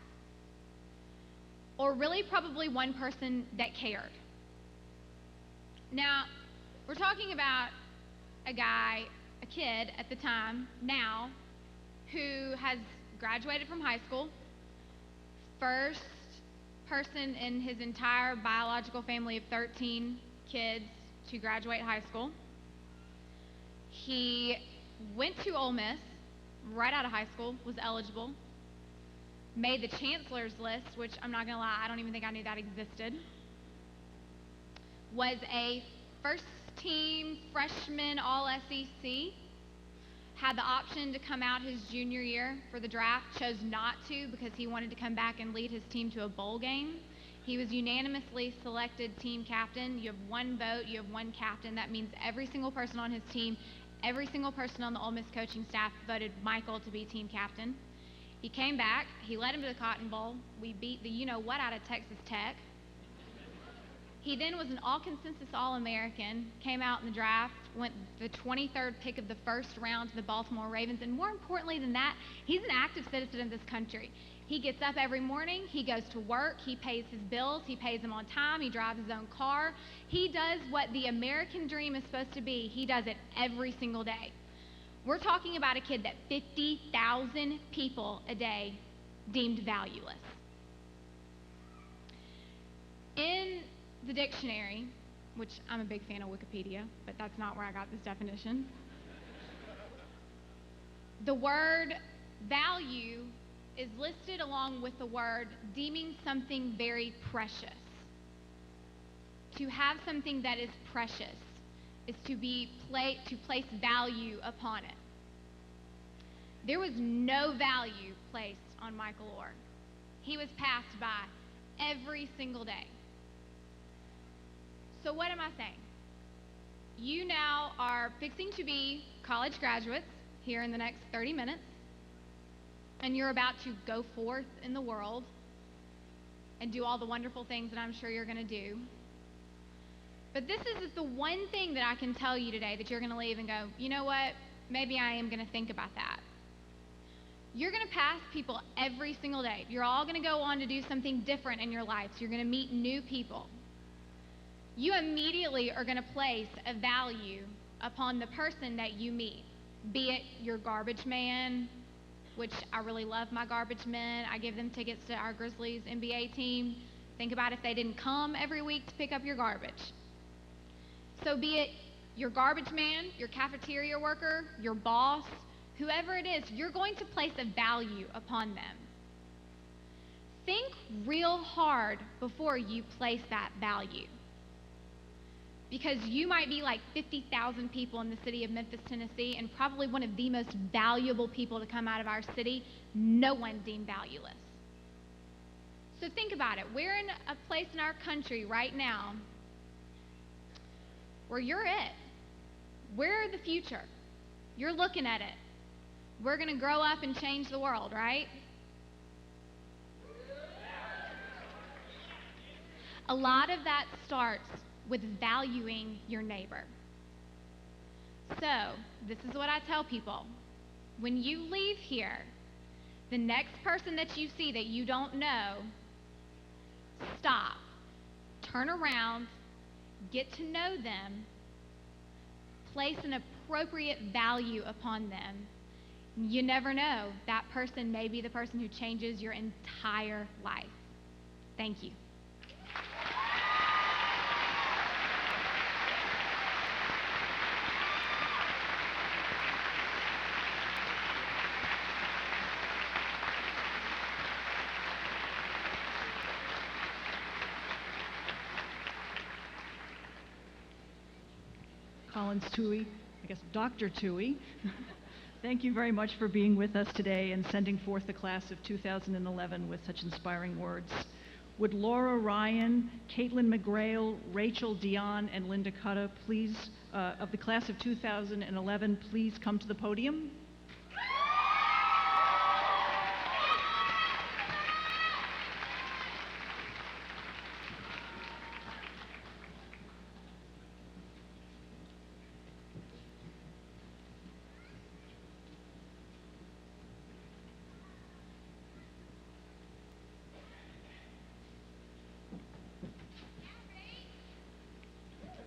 or really probably one person that cared. Now, we're talking about a kid at the time now, who has graduated from high school, first person in his entire biological family of 13 kids to graduate high school. He went to Ole Miss right out of high school, was eligible, made the chancellor's list, which I'm not going to lie, I don't even think I knew that existed, was a first team freshman All-SEC, had the option to come out his junior year for the draft, chose not to because he wanted to come back and lead his team to a bowl game. He was unanimously selected team captain. You have one vote, you have one captain. That means every single person on his team, every single person on the Ole Miss coaching staff voted Michael to be team captain. He came back, he led him to the Cotton Bowl. We beat the you-know-what out of Texas Tech. He then was an all-consensus All-American, came out in the draft, went the 23rd pick of the first round to the Baltimore Ravens, and more importantly than that, he's an active citizen of this country. He gets up every morning, he goes to work, he pays his bills, he pays them on time, he drives his own car. He does what the American dream is supposed to be. He does it every single day. We're talking about a kid that 50,000 people a day deemed valueless. In the dictionary, which I'm a big fan of Wikipedia, but that's not where I got this definition, the word value is listed along with the word deeming something very precious. To have something that is precious is to place value upon it. There was no value placed on Michael Orr. He was passed by every single day. So what am I saying? You now are fixing to be college graduates here in the next 30 minutes, and you're about to go forth in the world and do all the wonderful things that I'm sure you're going to do. But this is the one thing that I can tell you today that you're going to leave and go, you know what, maybe I am going to think about that. You're going to pass people every single day. You're all going to go on to do something different in your lives. You're going to meet new people. You immediately are going to place a value upon the person that you meet, be it your garbage man, which I really love my garbage men. I give them tickets to our Grizzlies NBA team. Think about if they didn't come every week to pick up your garbage. So be it your garbage man, your cafeteria worker, your boss, whoever it is, you're going to place a value upon them. Think real hard before you place that value. Because you might be like 50,000 people in the city of Memphis, Tennessee, and probably one of the most valuable people to come out of our city, no one deemed valueless. So think about it. We're in a place in our country right now where you're it. We're the future. You're looking at it. We're going to grow up and change the world, right? A lot of that starts with valuing your neighbor. So, this is what I tell people. When you leave here, the next person that you see that you don't know, stop, turn around, get to know them, place an appropriate value upon them. You never know. That person may be the person who changes your entire life. Thank you. Collins Toohey, I guess Dr. Toohey. Thank you very much for being with us today and sending forth the class of 2011 with such inspiring words. Would Laura Ryan, Caitlin McGrail, Rachel Dion, and Linda Cutta, please, of the class of 2011, please come to the podium?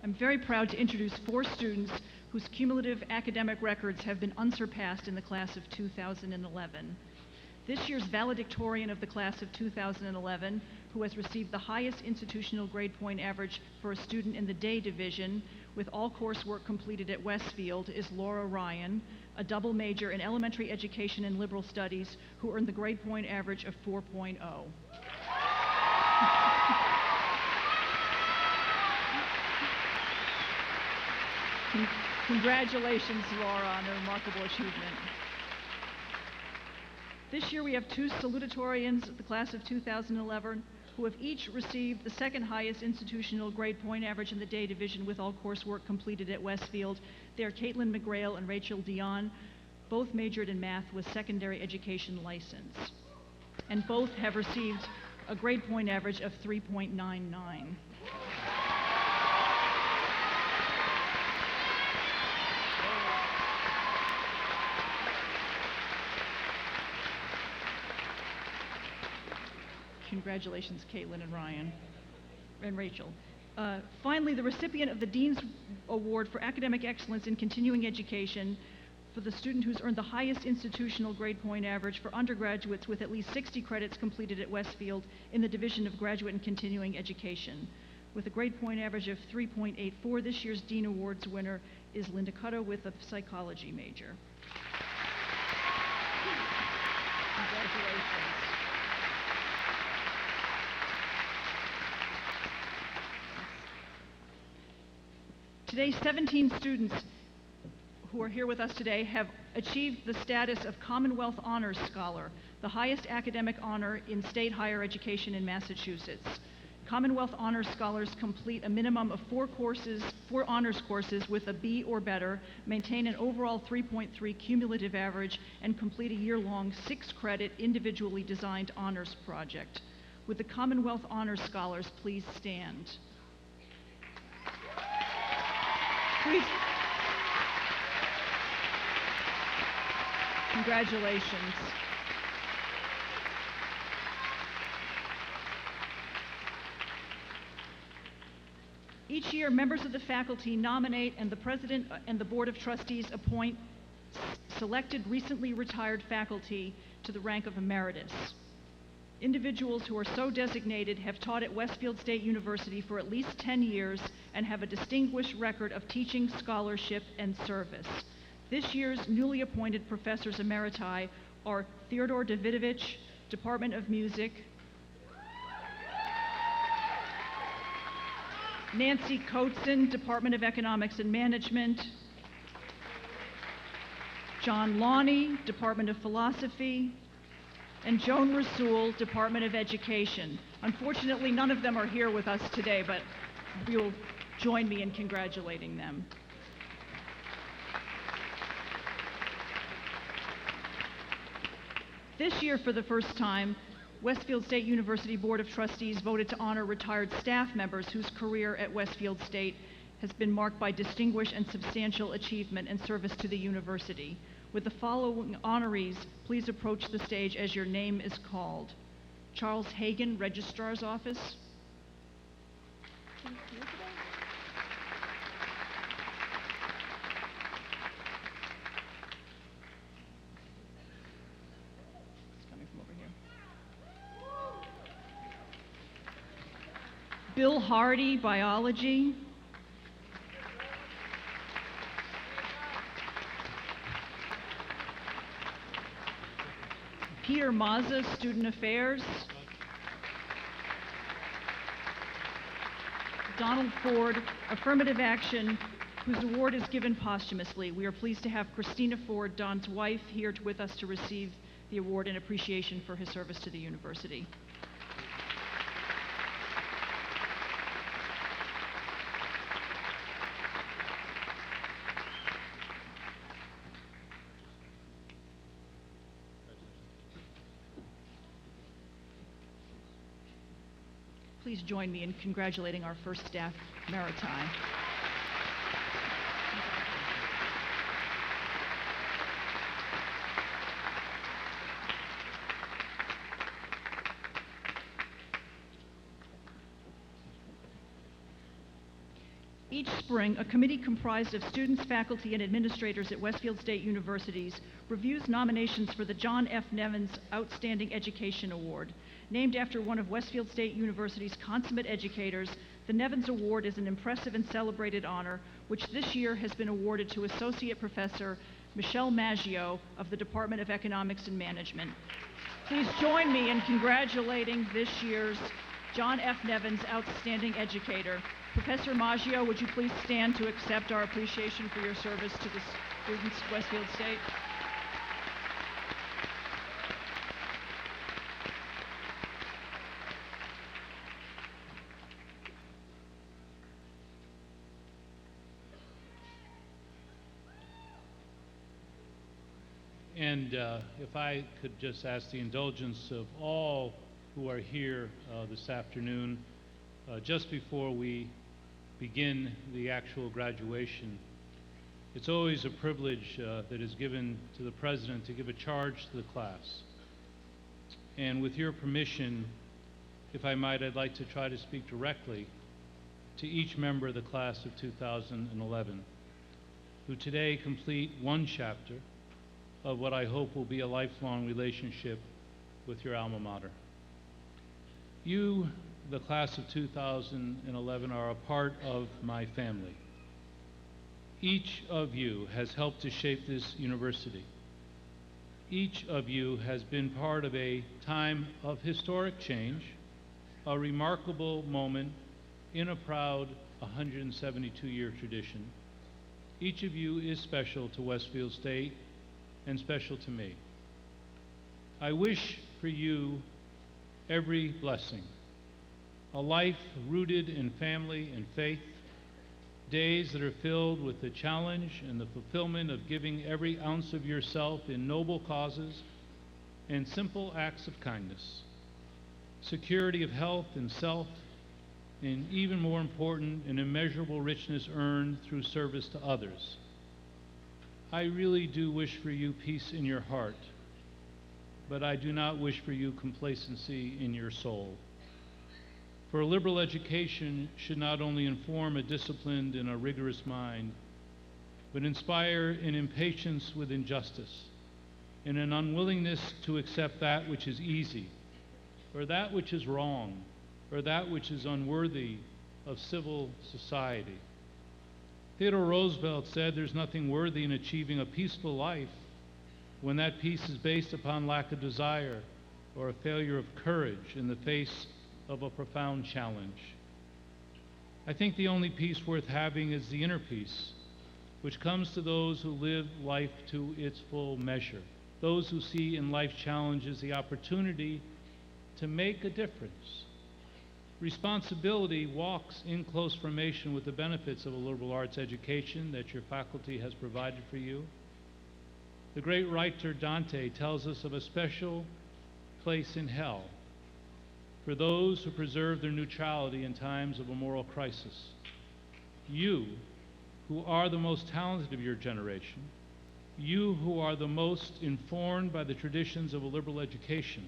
I'm very proud to introduce 4 students whose cumulative academic records have been unsurpassed in the class of 2011. This year's valedictorian of the class of 2011, who has received the highest institutional grade point average for a student in the day division, with all coursework completed at Westfield, is Laura Ryan, a double major in elementary education and liberal studies, who earned the grade point average of 4.0. Congratulations, Laura, on a remarkable achievement. This year we have 2 salutatorians of the class of 2011 who have each received the second highest institutional grade point average in the day division with all coursework completed at Westfield. They are Caitlin McGrail and Rachel Dion. Both majored in math with secondary education license. And both have received a grade point average of 3.99. Congratulations, Caitlin and Ryan and Rachel. Finally, the recipient of the Dean's Award for Academic Excellence in Continuing Education for the student who's earned the highest institutional grade point average for undergraduates with at least 60 credits completed at Westfield in the Division of Graduate and Continuing Education. With a grade point average of 3.84, this year's Dean Awards winner is Linda Cutta with a psychology major. Congratulations. Today, 17 students who are here with us today have achieved the status of Commonwealth Honors Scholar, the highest academic honor in state higher education in Massachusetts. Commonwealth Honors Scholars complete a minimum of 4 honors courses with a B or better, maintain an overall 3.3 cumulative average, and complete a year-long 6-credit individually designed honors project. Would the Commonwealth Honors Scholars please stand? Please. Congratulations. Each year, members of the faculty nominate and the president and the board of trustees appoint selected recently retired faculty to the rank of emeritus. Individuals who are so designated have taught at Westfield State University for at least 10 years and have a distinguished record of teaching, scholarship, and service. This year's newly appointed professors emeriti are Theodore Davidovich, Department of Music, Nancy Coatzen, Department of Economics and Management, John Lawney, Department of Philosophy, and Joan Rasool, Department of Education. Unfortunately, none of them are here with us today, but you'll join me in congratulating them. This year, for the first time, Westfield State University Board of Trustees voted to honor retired staff members whose career at Westfield State has been marked by distinguished and substantial achievement and service to the university. With the following honorees, please approach the stage as your name is called. Charles Hagan, Registrar's Office. Bill Hardy, Biology. Peter Mazza, Student Affairs. Donald Ford, Affirmative Action, whose award is given posthumously. We are pleased to have Christina Ford, Don's wife, here with us to receive the award in appreciation for his service to the university. Please join me in congratulating our first staff meritee. Each spring, a committee comprised of students, faculty, and administrators at Westfield State Universities reviews nominations for the John F. Nevins Outstanding Education Award. Named after one of Westfield State University's consummate educators, the Nevins Award is an impressive and celebrated honor, which this year has been awarded to Associate Professor Michelle Maggio of the Department of Economics and Management. Please join me in congratulating this year's John F. Nevins Outstanding Educator. Professor Maggio, would you please stand to accept our appreciation for your service to the students of Westfield State? And if I could just ask the indulgence of all who are here this afternoon, just before we begin the actual graduation, it's always a privilege that is given to the president to give a charge to the class. And with your permission, if I might, I'd like to try to speak directly to each member of the class of 2011, who today complete one chapter of what I hope will be a lifelong relationship with your alma mater. You, the class of 2011, are a part of my family. Each of you has helped to shape this university. Each of you has been part of a time of historic change, a remarkable moment in a proud 172-year tradition. Each of you is special to Westfield State and special to me. I wish for you every blessing, a life rooted in family and faith, days that are filled with the challenge and the fulfillment of giving every ounce of yourself in noble causes and simple acts of kindness, security of health and self, and even more important, an immeasurable richness earned through service to others. I really do wish for you peace in your heart, but I do not wish for you complacency in your soul. For a liberal education should not only inform a disciplined and a rigorous mind, but inspire an impatience with injustice and an unwillingness to accept that which is easy, or that which is wrong, or that which is unworthy of civil society. Theodore Roosevelt said there's nothing worthy in achieving a peaceful life when that peace is based upon lack of desire or a failure of courage in the face of a profound challenge. I think the only peace worth having is the inner peace, which comes to those who live life to its full measure, those who see in life's challenges the opportunity to make a difference. Responsibility walks in close formation with the benefits of a liberal arts education that your faculty has provided for you. The great writer Dante tells us of a special place in hell for those who preserve their neutrality in times of a moral crisis. You, who are the most talented of your generation, you who are the most informed by the traditions of a liberal education,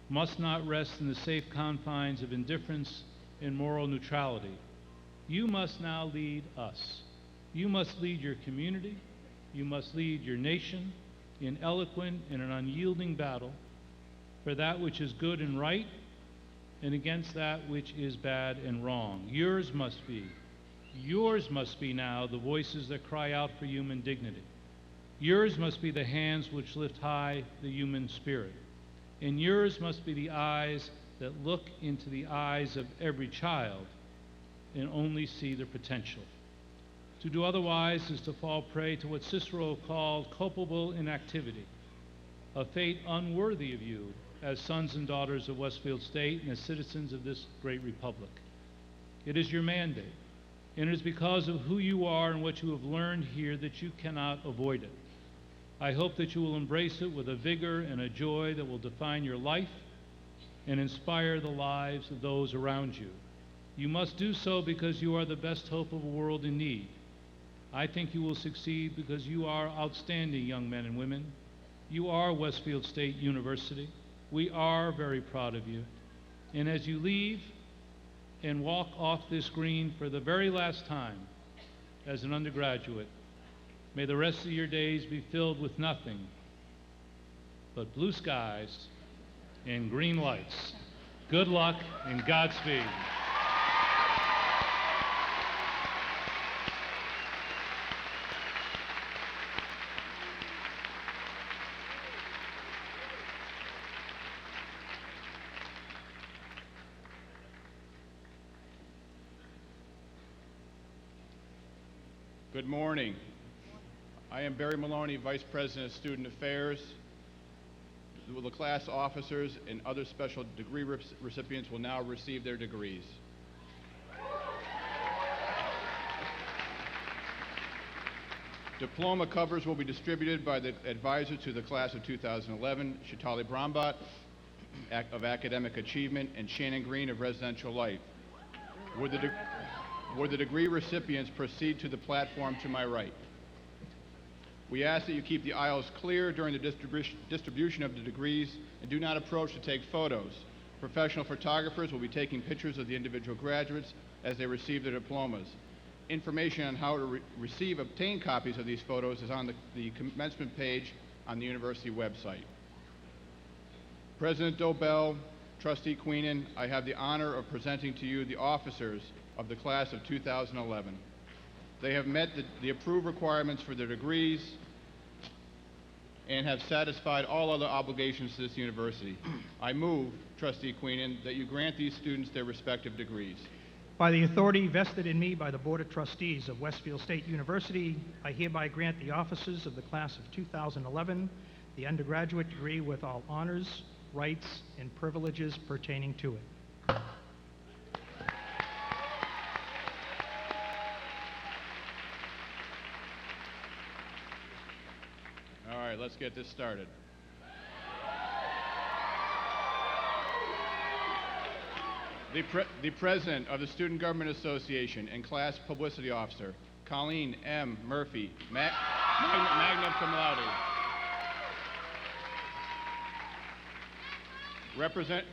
must not rest in the safe confines of indifference and moral neutrality. You must now lead us. You must lead your community. You must lead your nation in eloquent and an unyielding battle for that which is good and right and against that which is bad and wrong. Yours must be now the voices that cry out for human dignity. Yours must be the hands which lift high the human spirit. And yours must be the eyes that look into the eyes of every child and only see their potential. To do otherwise is to fall prey to what Cicero called culpable inactivity, a fate unworthy of you as sons and daughters of Westfield State and as citizens of this great republic. It is your mandate, and it is because of who you are and what you have learned here that you cannot avoid it. I hope that you will embrace it with a vigor and a joy that will define your life and inspire the lives of those around you. You must do so because you are the best hope of a world in need. I think you will succeed because you are outstanding young men and women. You are Westfield State University. We are very proud of you. And as you leave and walk off this green for the very last time as an undergraduate, may the rest of your days be filled with nothing but blue skies and green lights. Good luck and Godspeed. Good morning. I am Barry Maloney, Vice President of Student Affairs. The class officers and other special degree recipients will now receive their degrees. Diploma covers will be distributed by the advisor to the class of 2011, Shatali Brombat of Academic Achievement and Shannon Green of Residential Life. Would the degree recipients proceed to the platform to my right? We ask that you keep the aisles clear during the distribution of the degrees and do not approach to take photos. Professional photographers will be taking pictures of the individual graduates as they receive their diplomas. Information on how to obtain copies of these photos is on the commencement page on the university website. President Dobell, Trustee Queenan, I have the honor of presenting to you the officers of the class of 2011. They have met the approved requirements for their degrees and have satisfied all other obligations to this university. I move, Trustee Queenan, that you grant these students their respective degrees. By the authority vested in me by the Board of Trustees of Westfield State University, I hereby grant the officers of the class of 2011 the undergraduate degree with all honors, rights, and privileges pertaining to it. All right, let's get this started. The President of the Student Government Association and Class Publicity Officer, Colleen M. Murphy, magna cum laude.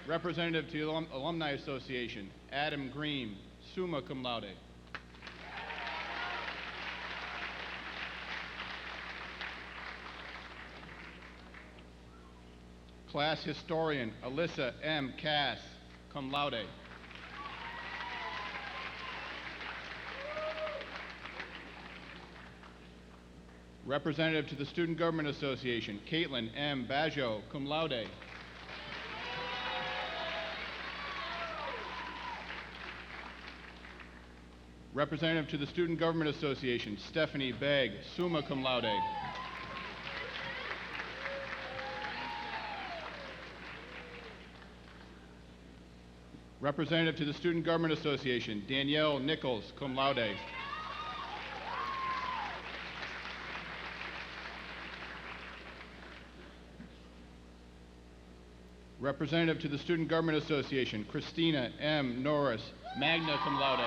Representative to the Alumni Association, Adam Green, summa cum laude. Class Historian, Alyssa M. Cass, cum laude. Representative to the Student Government Association, Caitlin M. Baggio, cum laude. Representative to the Student Government Association, Stephanie Begg, summa cum laude. Representative to the Student Government Association, Danielle Nichols, cum laude. Representative to the Student Government Association, Christina M. Norris, magna cum laude.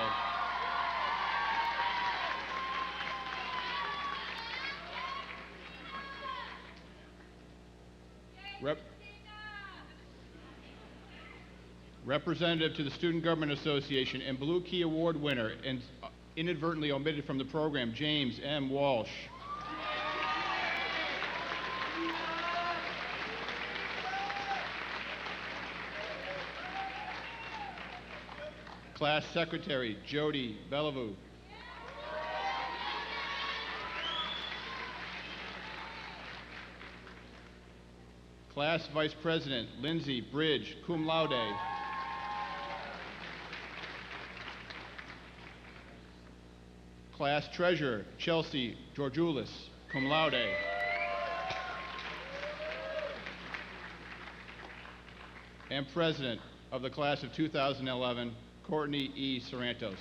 Representative to the Student Government Association and Blue Key Award winner and inadvertently omitted from the program, James M. Walsh. Class Secretary, Jody Bellevue. Class Vice President, Lindsay Bridge, cum laude. Class Treasurer, Chelsea Georgioulis, cum laude. And President of the Class of 2011, Courtney E. Sorrentos.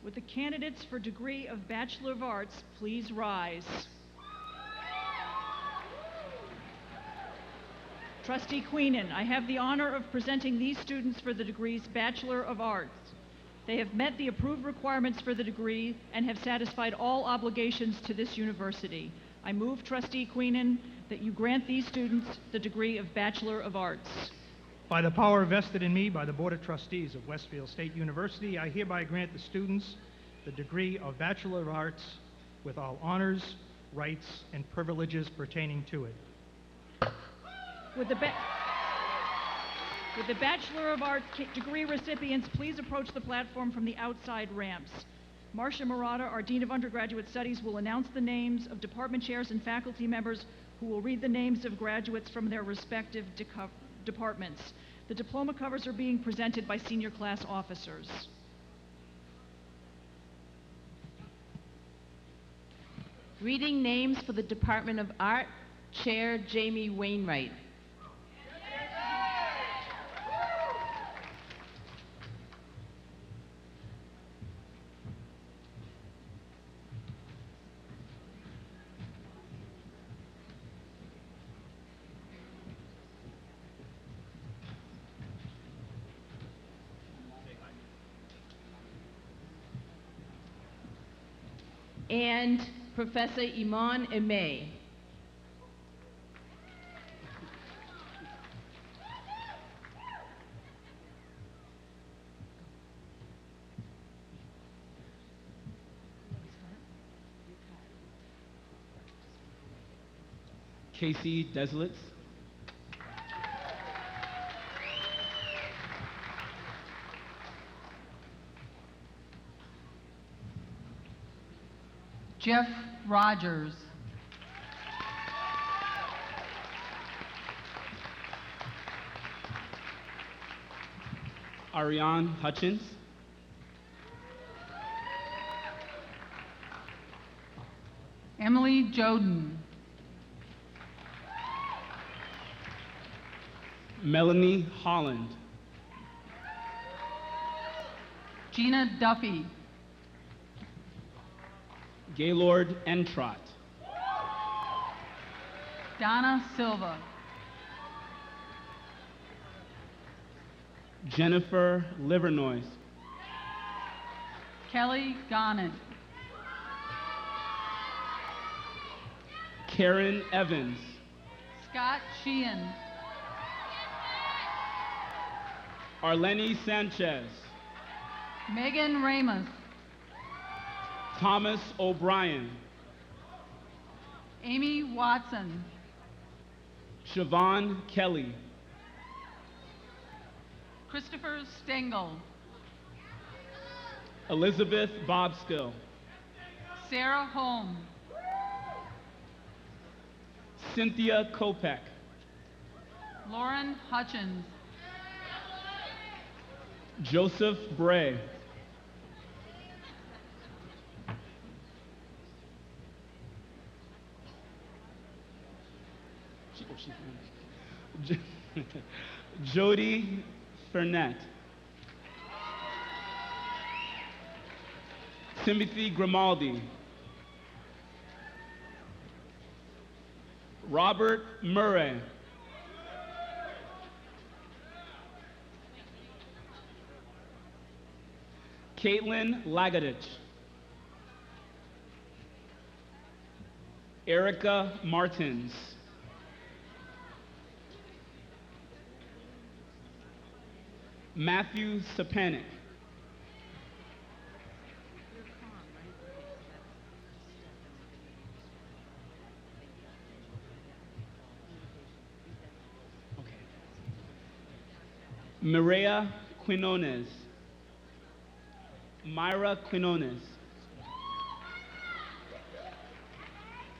Would the candidates for degree of Bachelor of Arts please rise? Trustee Queenan, I have the honor of presenting these students for the degrees Bachelor of Arts. They have met the approved requirements for the degree and have satisfied all obligations to this university. I move, Trustee Queenan, that you grant these students the degree of Bachelor of Arts. By the power vested in me by the Board of Trustees of Westfield State University, I hereby grant the students the degree of Bachelor of Arts with all honors, rights, and privileges pertaining to it. Would the Bachelor of Arts degree recipients please approach the platform from the outside ramps. Marcia Murata, our Dean of Undergraduate Studies, will announce the names of department chairs and faculty members who will read the names of graduates from their respective departments. The diploma covers are being presented by senior class officers. Reading names for the Department of Art, Chair Jamie Wainwright. And Professor Iman Emeh. Casey Deslitz. Jeff Rogers. Ariane Hutchins. Emily Joden. Melanie Holland. Gina Duffy. Gaylord Entrott. Donna Silva. Jennifer Livernois. Kelly Garnett. Karen Evans. Scott Sheehan. Arlene Sanchez. Megan Ramos. Thomas O'Brien. Amy Watson. Siobhan Kelly. Christopher Stengel. Elizabeth Bobskill. Sarah Holm. Cynthia Kopek. Lauren Hutchins. Joseph Bray. Jody Fernette. Timothy Grimaldi. Robert Murray. Caitlin Lagadich. Erica Martins. Matthew Sapanic. Mireya Quinones. Myra Quinones.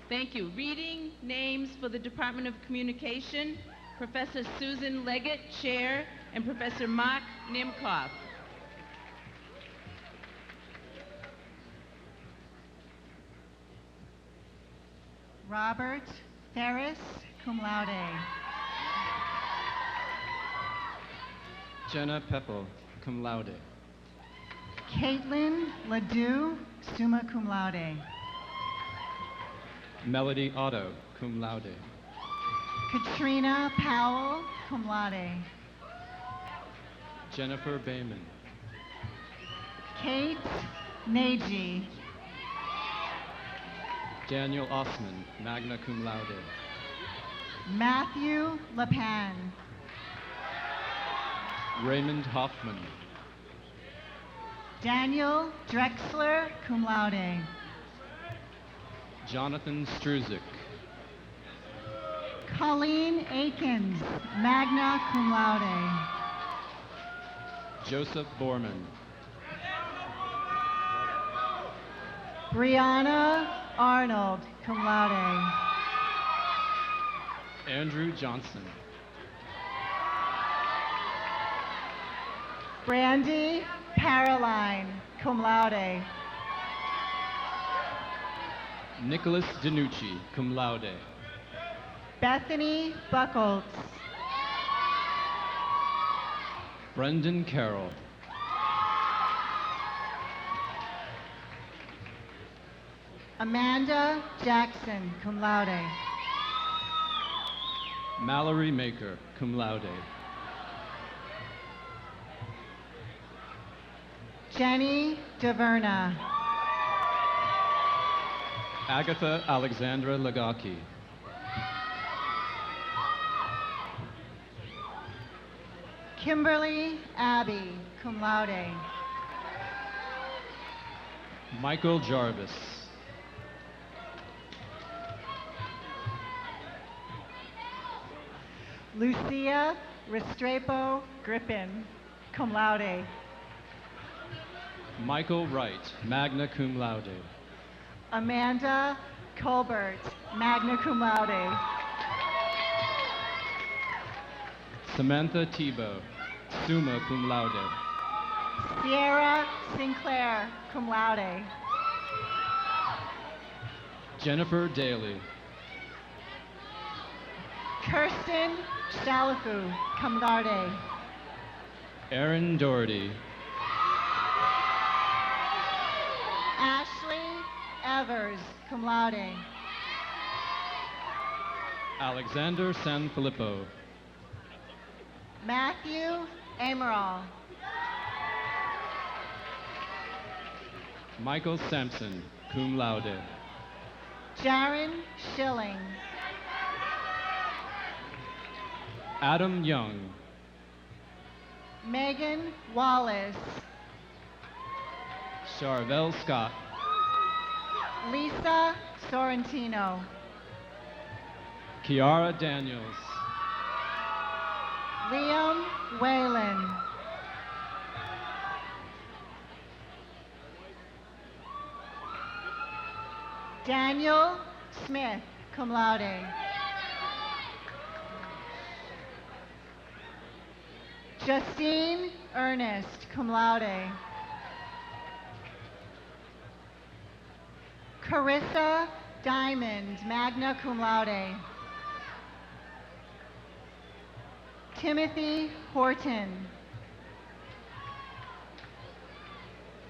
Thank you. Reading names for the Department of Communication, Professor Susan Leggett, Chair, and Professor Mark Nimkoff. Robert Ferris, cum laude. Jenna Peppel, cum laude. Caitlin Ledoux, summa cum laude. Melody Otto, cum laude. Katrina Powell, cum laude. Jennifer Bayman. Kate Nagy. Daniel Osman, magna cum laude. Matthew Lepan. Raymond Hoffman. Daniel Drexler, cum laude. Jonathan Struzik. Colleen Akins, magna cum laude. Joseph Borman. Brianna Arnold, cum laude. Andrew Johnson. Brandy Paroline, cum laude. Nicholas DiNucci, cum laude. Bethany Buckles. Brendan Carroll. Amanda Jackson, cum laude. Mallory Maker, cum laude. Jenny DeVerna. Agatha Alexandra Lagaki. Kimberly Abbey, cum laude. Michael Jarvis. Lucia Restrepo Griffin, cum laude. Michael Wright, magna cum laude. Amanda Colbert, magna cum laude. Samantha Tebow, summa cum laude. Sierra Sinclair, cum laude. Jennifer Daly. Kirsten Stalafu, cum laude. Aaron Doherty. Ashley Evers, cum laude. Alexander Sanfilippo. Matthew Amaral. Michael Sampson, cum laude. Jaron Schilling. Adam Young. Megan Wallace. Charvel Scott. Lisa Sorrentino. Kiara Daniels. Liam Whalen. Daniel Smith, cum laude. Justine Ernest, cum laude. Carissa Diamond, magna cum laude. Timothy Horton.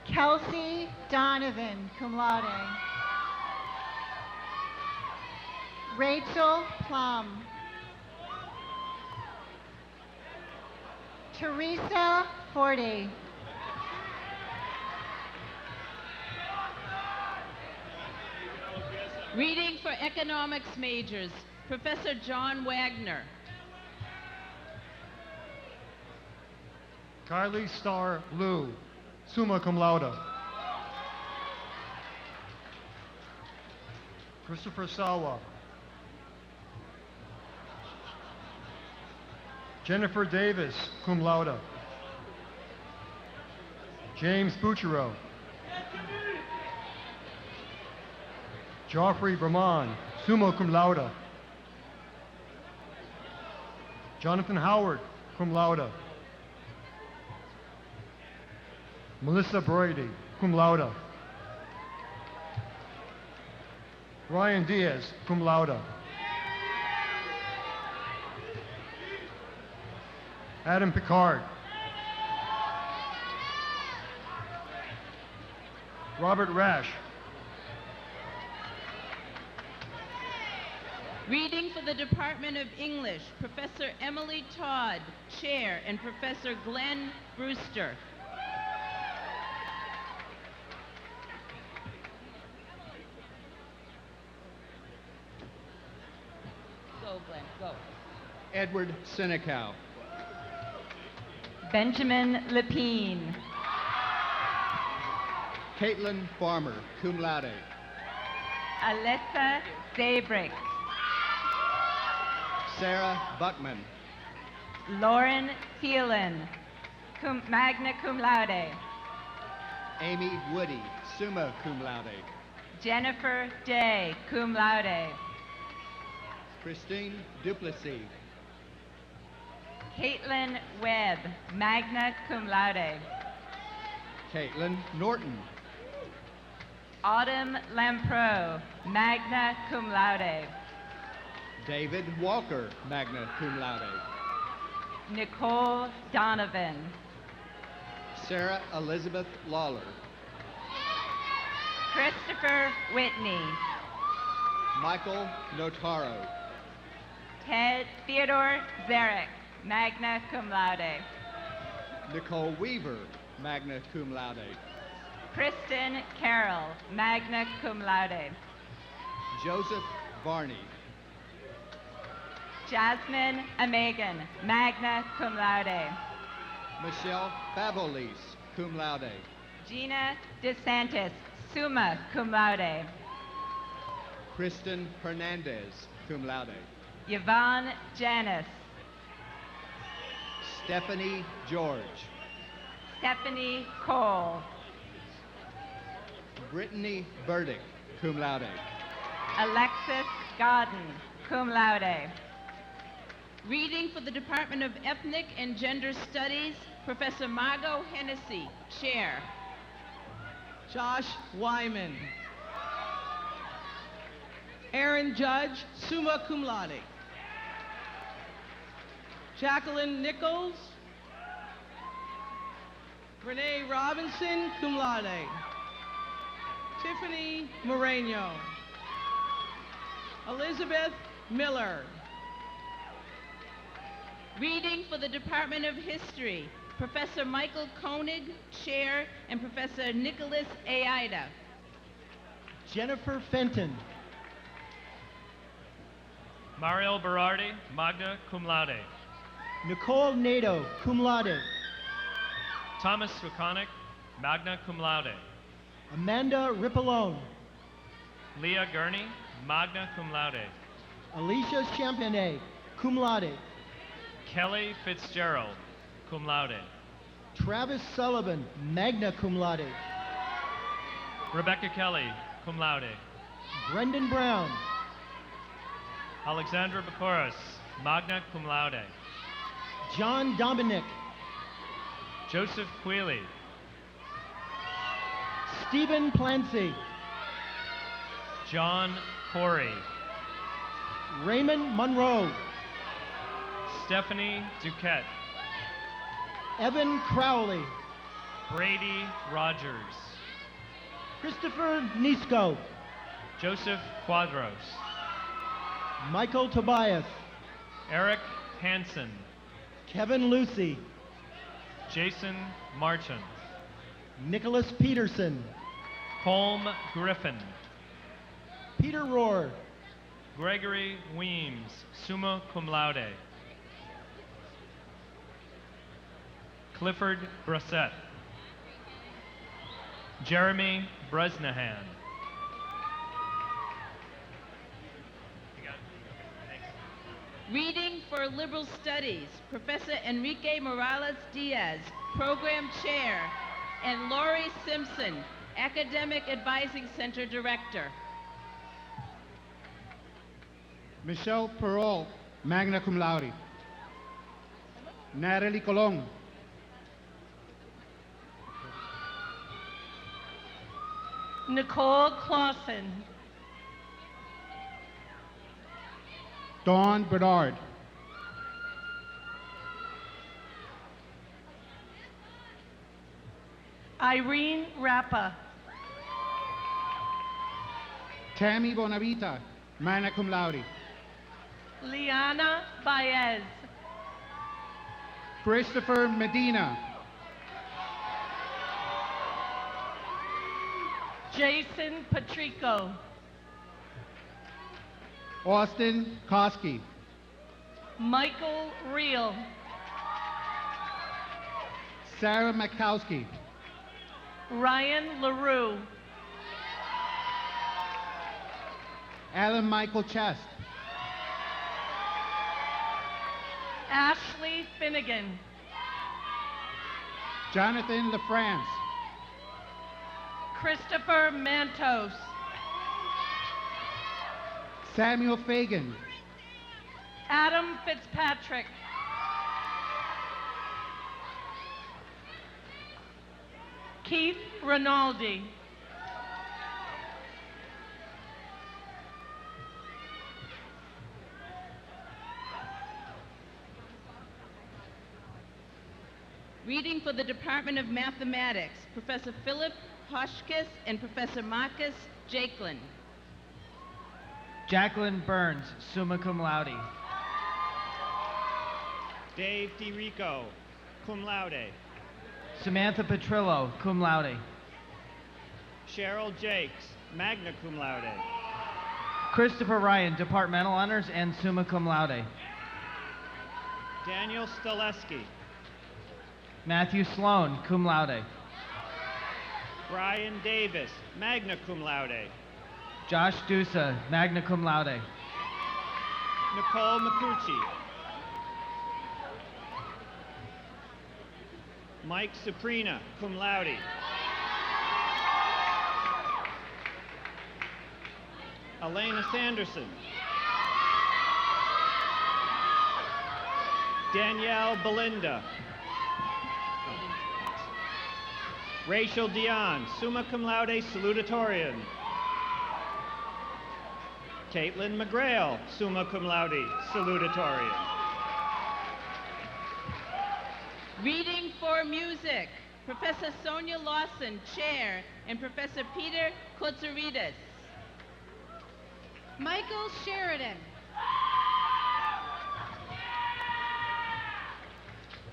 Kelsey Donovan, cum laude. Rachel Plum. Teresa Forte. Reading for economics majors, Professor John Wagner. Kylie Star Liu, summa cum laude. Christopher Sawa. Jennifer Davis, cum laude. James Buchero. Joffrey Brahman, summa cum laude. Jonathan Howard, cum laude. Melissa Brody, cum laude. Ryan Diaz, cum laude. Adam Picard. Robert Rash. Reading for the Department of English, Professor Emily Todd, Chair, and Professor Glenn Brewster. Go, Glenn, go. Edward Senecal. Benjamin Lepine. Caitlin Farmer, cum laude. Alyssa Zabrick. Sarah Buckman. Lauren Thielen, magna cum laude. Amy Woody, summa cum laude. Jennifer Day, cum laude. Christine Duplessis. Caitlin Webb, magna cum laude. Caitlin Norton. Autumn Lampro, magna cum laude. David Walker, magna cum laude. Nicole Donovan. Sarah Elizabeth Lawler. Christopher Whitney. Michael Notaro. Ted Theodore Zarek, magna cum laude. Nicole Weaver, magna cum laude. Kristen Carroll, magna cum laude. Joseph Varney. Jasmine Amegan, magna cum laude. Michelle Favolis, cum laude. Gina DeSantis, summa cum laude. Kristen Hernandez, cum laude. Yvonne Janis. Stephanie George. Stephanie Cole. Brittany Burdick, cum laude. Alexis Godden, cum laude. Reading for the Department of Ethnic and Gender Studies, Professor Margot Hennessy, Chair. Josh Wyman. Aaron Judge, summa cum laude. Jacqueline Nichols. Renee Robinson, cum laude. Tiffany Moreno. Elizabeth Miller. Reading for the Department of History, Professor Michael Koenig, Chair, and Professor Nicholas Aida. Jennifer Fenton. Mario Berardi, magna cum laude. Nicole Nato, cum laude. Thomas Swikonik, magna cum laude. Amanda Rippolone. Leah Gurney, magna cum laude. Alicia Championnet, cum laude. Kelly Fitzgerald, cum laude. Travis Sullivan, magna cum laude. Rebecca Kelly, cum laude. Brendan Brown. Alexandra Bakoris, magna cum laude. John Dominic. Joseph Quealy. Stephen Plancy. John Corey. Raymond Monroe. Stephanie Duquette. Evan Crowley. Brady Rogers. Christopher Nisko. Joseph Quadros. Michael Tobias. Eric Hansen. Kevin Lucy. Jason Marchant. Nicholas Peterson. Colm Griffin. Peter Rohr. Gregory Weems, summa cum laude. Clifford Brissett. Jeremy Bresnahan. Reading for Liberal Studies, Professor Enrique Morales Diaz, Program Chair, and Laurie Simpson, Academic Advising Center Director. Michelle Perol, magna cum laude. Natalie Colon. Nicole Clausen. Dawn Bernard. Irene Rappa. Tammy Bonavita, magna cum laude. Liana Baez. Christopher Medina. Jason Patrico. Austin Koski. Michael Reel. Sarah Makowski. Ryan LaRue. Alan Michael Chest. Ashley Finnegan. Jonathan LaFrance. Christopher Mantos. Samuel Fagan. Adam Fitzpatrick. Keith Rinaldi. Reading for the Department of Mathematics, Professor Philip Hoshkis and Professor Marcus Jakelin. Jacqueline Burns, summa cum laude. Dave DiRico, cum laude. Samantha Petrillo, cum laude. Cheryl Jakes, magna cum laude. Christopher Ryan, departmental honors and summa cum laude. Daniel Stileski. Matthew Sloan, cum laude. Brian Davis, magna cum laude. Josh Dusa, magna cum laude. Nicole Macucci. Mike Suprina, cum laude. Elena Sanderson. Danielle Belinda. Rachel Dion, summa cum laude salutatorian. Caitlin McGrail, summa cum laude salutatorian. Reading for Music, Professor Sonia Lawson, Chair, and Professor Peter Koutsaridis. Michael Sheridan.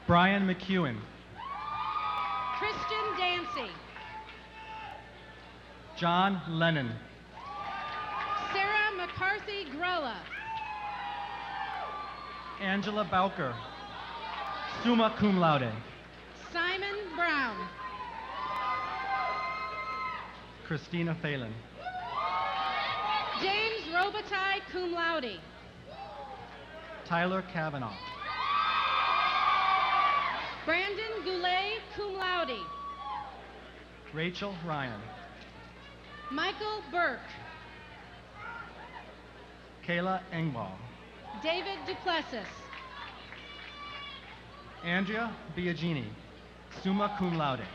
Brian McEwen. Christian Dancy. John Lennon. Sarah McCarthy Grella. Angela Bowker, summa cum laude. Simon Brown. Christina Phelan. James Robitaille, cum laude. Tyler Kavanaugh. Brandon Goulet, cum laude. Rachel Ryan. Michael Burke. Kayla Engwall. David Duplessis. Andrea Biagini, summa cum laude.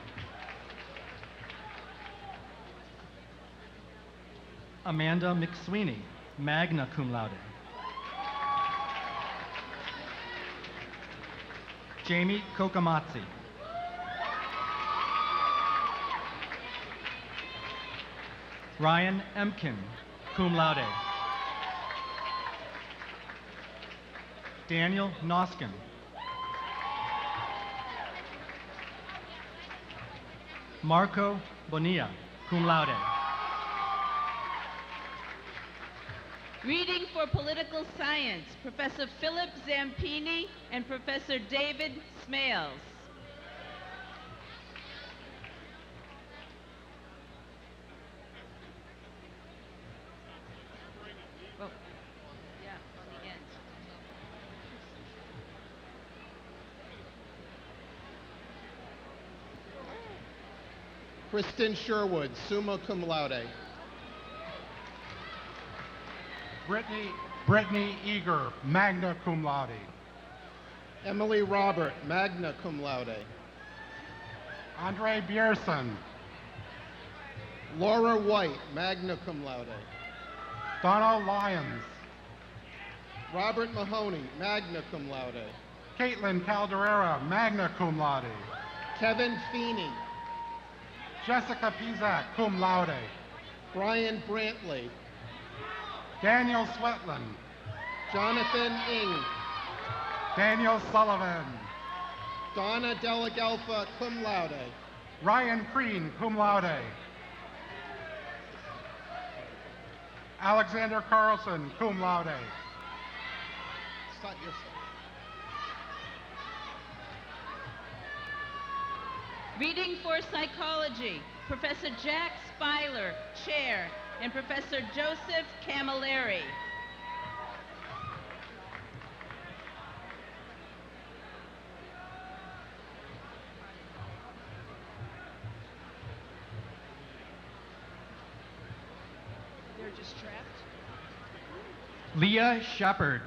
Amanda McSweeney, magna cum laude. Jamie Kokamatsi. Ryan Emkin, cum laude. Daniel Noskin. Marco Bonilla, cum laude. Reading for Political Science, Professor Philip Zampini and Professor David Smales. Oh, yeah, on the end. Kristen Sherwood, summa cum laude. Brittany Eager, magna cum laude. Emily Robert, magna cum laude. Andre Bierson. Laura White, magna cum laude. Donna Lyons. Robert Mahoney, magna cum laude. Caitlin Calderera, magna cum laude. Kevin Feeney. Jessica Pizak, cum laude. Brian Brantley. Daniel Swetland. Jonathan Ing. Daniel Sullivan. Donna Delagelfa, cum laude. Ryan Crean, cum laude. Alexander Carlson, cum laude. Start yourself. Reading for Psychology, Professor Jack Speiler, Chair, and Professor Joseph Camilleri. They're just trapped. Leah Shepard.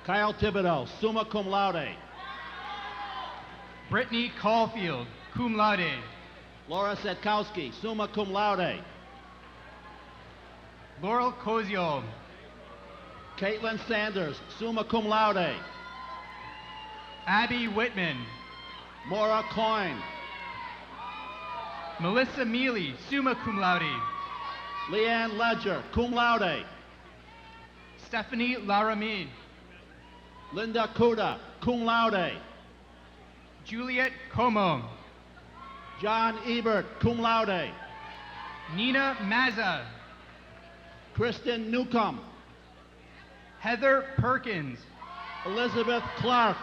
Kyle Thibodeau, summa cum laude. Brittany Caulfield, cum laude. Laura Setkowski, summa cum laude. Laurel Kozio. Caitlin Sanders, summa cum laude. Abby Whitman. Maura Coyne. Melissa Mealy, summa cum laude. Leanne Ledger, cum laude. Stephanie Laramie. Linda Kuda, cum laude. Juliet Como. John Ebert, cum laude. Nina Mazza. Kristen Newcomb. Heather Perkins. Elizabeth Clark.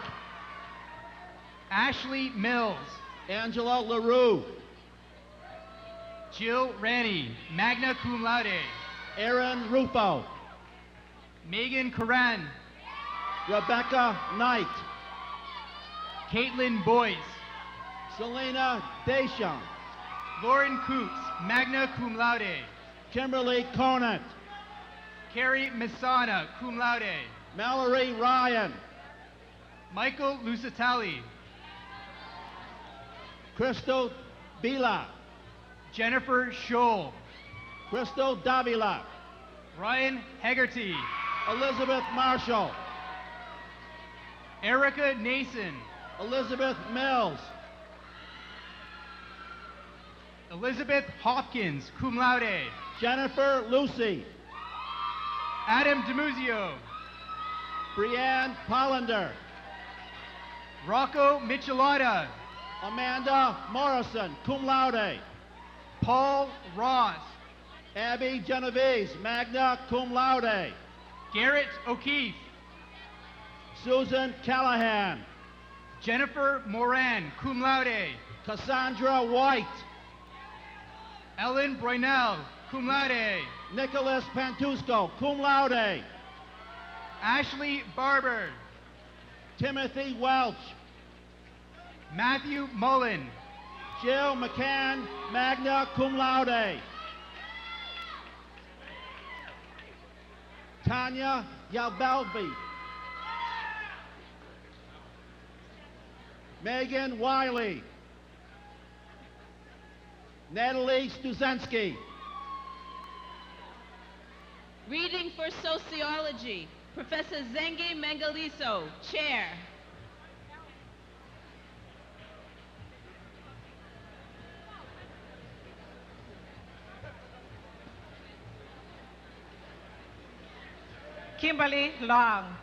Ashley Mills. Angela LaRue. Jill Ranny, magna cum laude. Aaron Rufo. Megan Curran. Rebecca Knight. Caitlin Boyce. Selena Deschamps. Lauren Coots, magna cum laude. Kimberly Conant. Carrie Misana, cum laude. Mallory Ryan. Michael Lusitali. Crystal Bila. Jennifer Scholl. Crystal Davila. Ryan Hegarty. Elizabeth Marshall. Erica Nason. Elizabeth Mills. Elizabeth Hopkins, cum laude. Jennifer Lucy. Adam DeMuzio. Brianne Pollender. Rocco Michelada. Amanda Morrison, cum laude. Paul Ross. Abby Genovese, magna cum laude. Garrett O'Keefe. Susan Callahan. Jennifer Moran, cum laude. Cassandra White. Ellen Broynell, cum laude. Nicholas Pantusco, cum laude. Ashley Barber. Timothy Welch. Matthew Mullen. Jill McCann, magna cum laude. Tanya Yalbelby. Megan Wiley. Natalie Stuzensky. Reading for Sociology, Professor Zengi Mengaliso, Chair. Kimberly Long.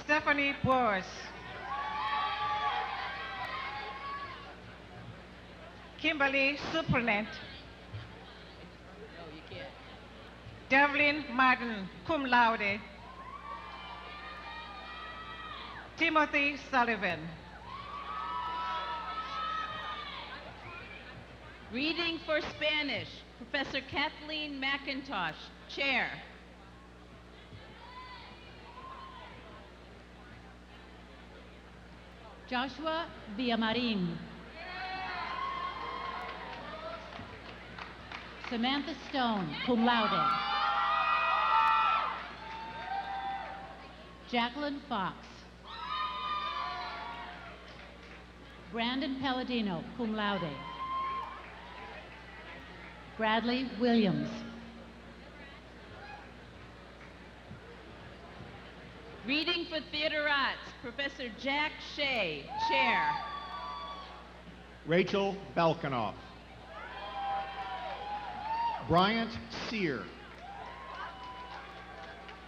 Stephanie Boers. Kimberly Supernet. Devlin Martin, cum laude. Timothy Sullivan. Reading for Spanish, Professor Kathleen McIntosh, Chair. Joshua Villamarin. Samantha Stone, cum laude. Jacqueline Fox. Brandon Palladino, cum laude. Bradley Williams. Reading for Theater Arts, Professor Jack Shea, Chair. Rachel Balkanoff. Bryant Sear.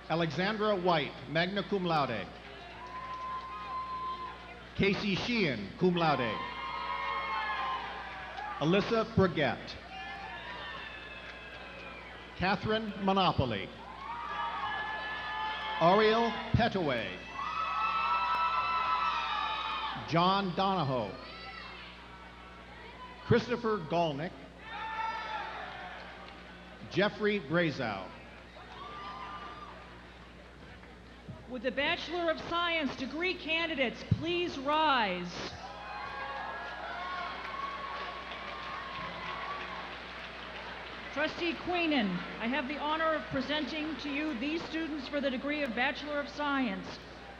Alexandra White, magna cum laude. Casey Sheehan, cum laude. Alyssa Brigette. Catherine Monopoly. Ariel Petaway. John Donahoe. Christopher Golnick. Jeffrey Brazow. Would the Bachelor of Science degree candidates please rise? Trustee Queenan, I have the honor of presenting to you these students for the degree of Bachelor of Science.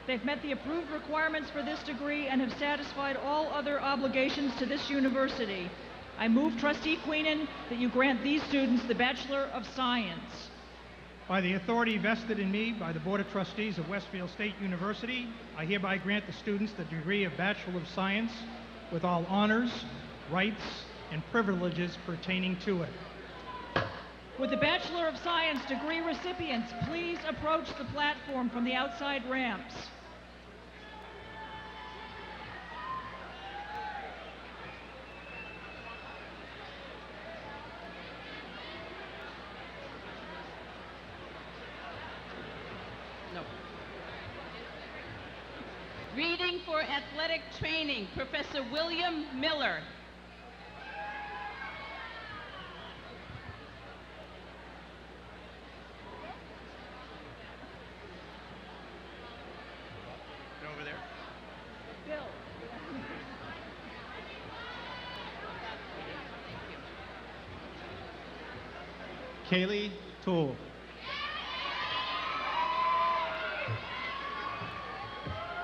They've met the approved requirements for this degree and have satisfied all other obligations to this university. I move, Trustee Queenan, that you grant these students the Bachelor of Science. By the authority vested in me by the Board of Trustees of Westfield State University, I hereby grant the students the degree of Bachelor of Science with all honors, rights, and privileges pertaining to it. Would the Bachelor of Science degree recipients please approach the platform from the outside ramps? Reading for Athletic Training, Professor William Miller. Over there. Bill. Kaylee Toole.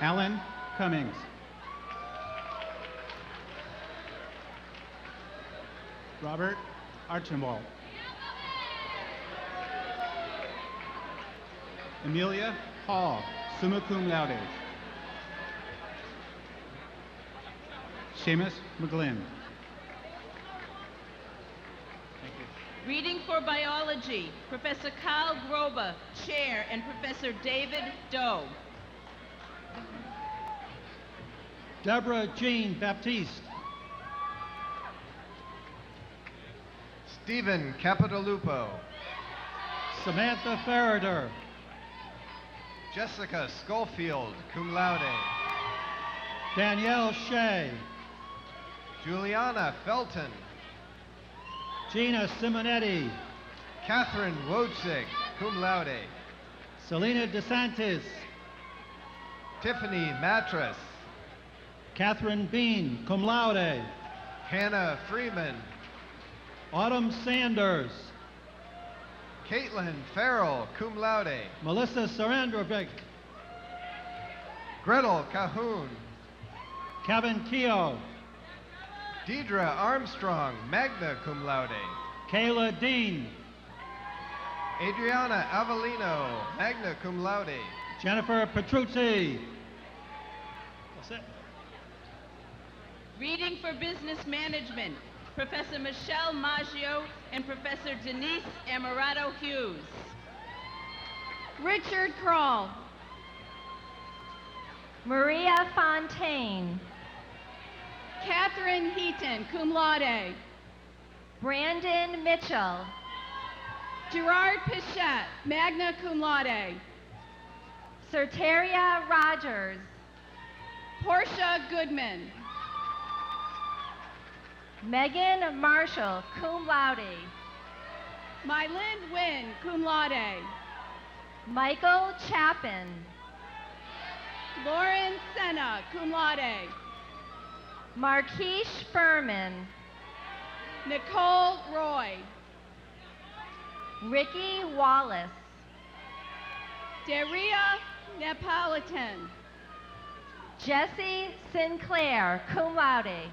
Alan Cummings. Robert Archibald. Amelia Hall, summa cum laude. Seamus McGlynn. Reading for Biology, Professor Carl Grober, Chair, and Professor David Doe. Deborah Jean Baptiste. Stephen Capitalupo. Samantha Farrader. Jessica Schofield, cum laude. Danielle Shea. Juliana Felton. Gina Simonetti. Catherine Wojcik, cum laude. Selena DeSantis. Tiffany Mattress. Catherine Bean, cum laude. Hannah Freeman. Autumn Sanders. Caitlin Farrell, cum laude. Melissa Sarandrabic. Gretel Cahoon. Kevin Keogh. Deidre Armstrong, magna cum laude. Kayla Dean. Adriana Avellino, magna cum laude. Jennifer Petrucci. That's it. Reading for Business Management, Professor Michelle Maggio and Professor Denise Amarato Hughes. Richard Kroll. Maria Fontaine. Catherine Heaton, cum laude. Brandon Mitchell. Gerard Pichette, magna cum laude. Serteria Rogers. Portia Goodman. Megan Marshall, cum laude. Mylin Wynn, cum laude. Michael Chapin. Lauren Senna, cum laude. Marquise Furman. Nicole Roy. Ricky Wallace. Daria Napolitan. Jesse Sinclair, cum laude.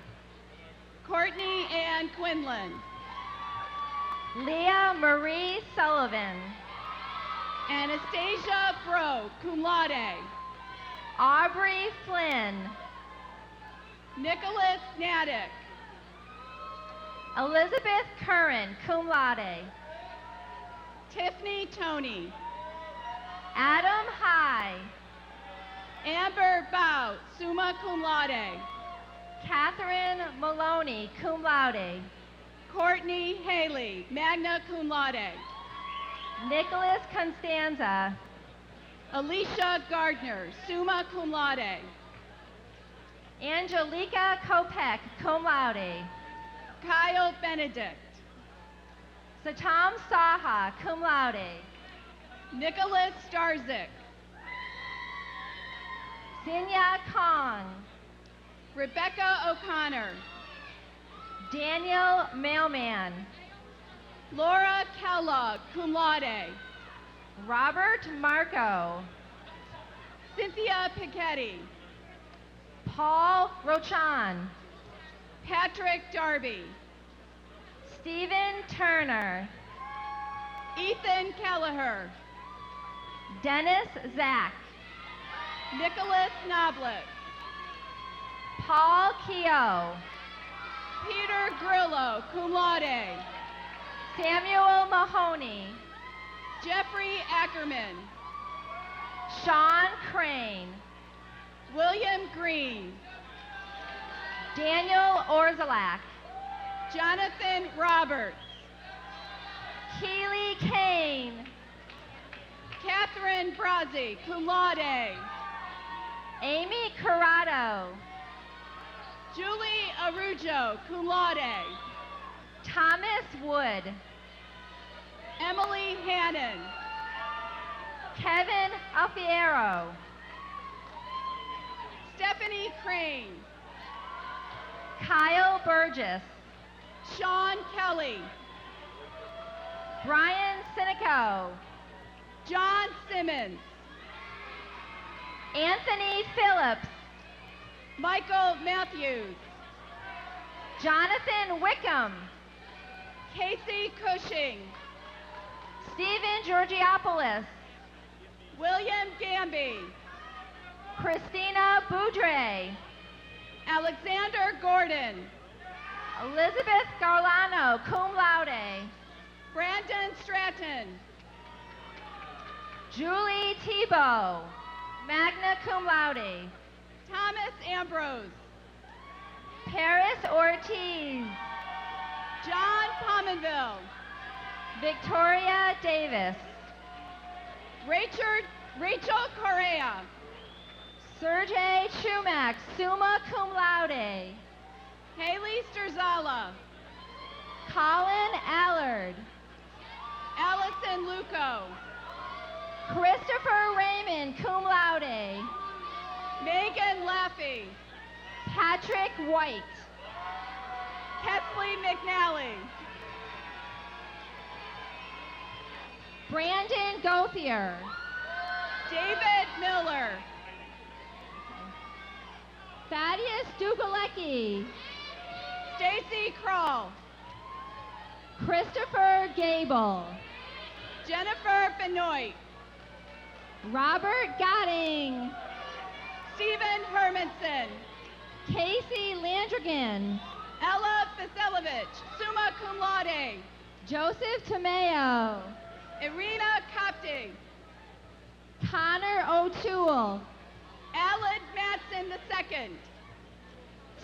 Courtney Ann Quinlan. Leah Marie Sullivan. Anastasia Bro, cum laude. Aubrey Flynn. Nicholas Natick. Elizabeth Curran, cum laude. Tiffany Tony. Adam High. Amber Bow, summa cum laude. Catherine Maloney, cum laude. Courtney Haley, magna cum laude. Nicholas Constanza. Alicia Gardner, summa cum laude. Angelica Kopek, cum laude. Kyle Benedict. Satam Saha, cum laude. Nicholas Starzik. Sinya Kong. Rebecca O'Connor. Daniel Mailman. Laura Kellogg, cum laude. Robert Marco. Cynthia Piketty. Paul Rochan. Patrick Darby. Stephen Turner. Ethan Kelleher. Dennis Zach. Nicholas Noblet. Paul Keogh. Peter Grillo, cum laude. Samuel Mahoney. Jeffrey Ackerman. Sean Crane. William Green. Daniel Orzalak. Jonathan Roberts. Keely Kane. Catherine Brazzi, cum laude. Amy Corrado. Julie Arujo, cum laude. Thomas Wood. Emily Hannon. Kevin Alfiero. Stephanie Crane. Kyle Burgess. Sean Kelly. Brian Sinico. John Simmons. Anthony Phillips. Michael Matthews. Jonathan Wickham. Casey Cushing. Stephen Georgiopoulos. William Gamby. Christina Boudre. Alexander Gordon. Elizabeth Garlano, cum laude. Brandon Stratton. Julie Tebow, magna cum laude. Thomas Ambrose. Paris Ortiz. John Pominville. Victoria Davis. Rachel Correa. Sergey Chumak, summa cum laude. Haley Sterzala. Colin Allard. Allison Luco. Christopher Raymond, cum laude. Megan Laffey. Patrick White. Kesley McNally. Brandon Gauthier. David Miller. Thaddeus Dugalecki. Stacy Kroll. Christopher Gable. Jennifer Benoit. Robert Godding. Stephen Hermanson. Casey Landrigan. Ella Fasella Mikhailovich, summa cum laude. Joseph Tomeo. Irina Kopti. Connor O'Toole. Aled Matson II.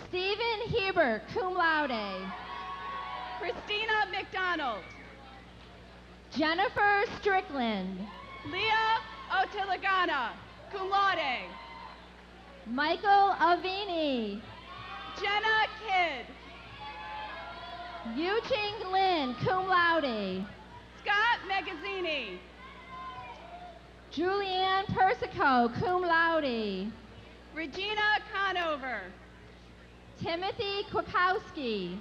Stephen Heber, cum laude. Christina McDonald. Jennifer Strickland. Leah Otilagana, cum laude. Michael Avini. Jenna Kidd. Yuching Lin, cum laude. Scott Magazzini. Julianne Persico, cum laude. Regina Conover. Timothy Kwakowski.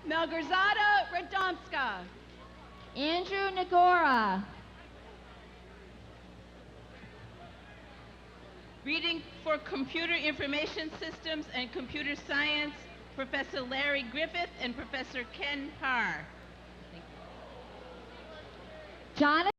Melgarzada Radomska. Andrew Nagora. Reading for Computer Information Systems and Computer Science, Professor Larry Griffith and Professor Ken Parr. Jonathan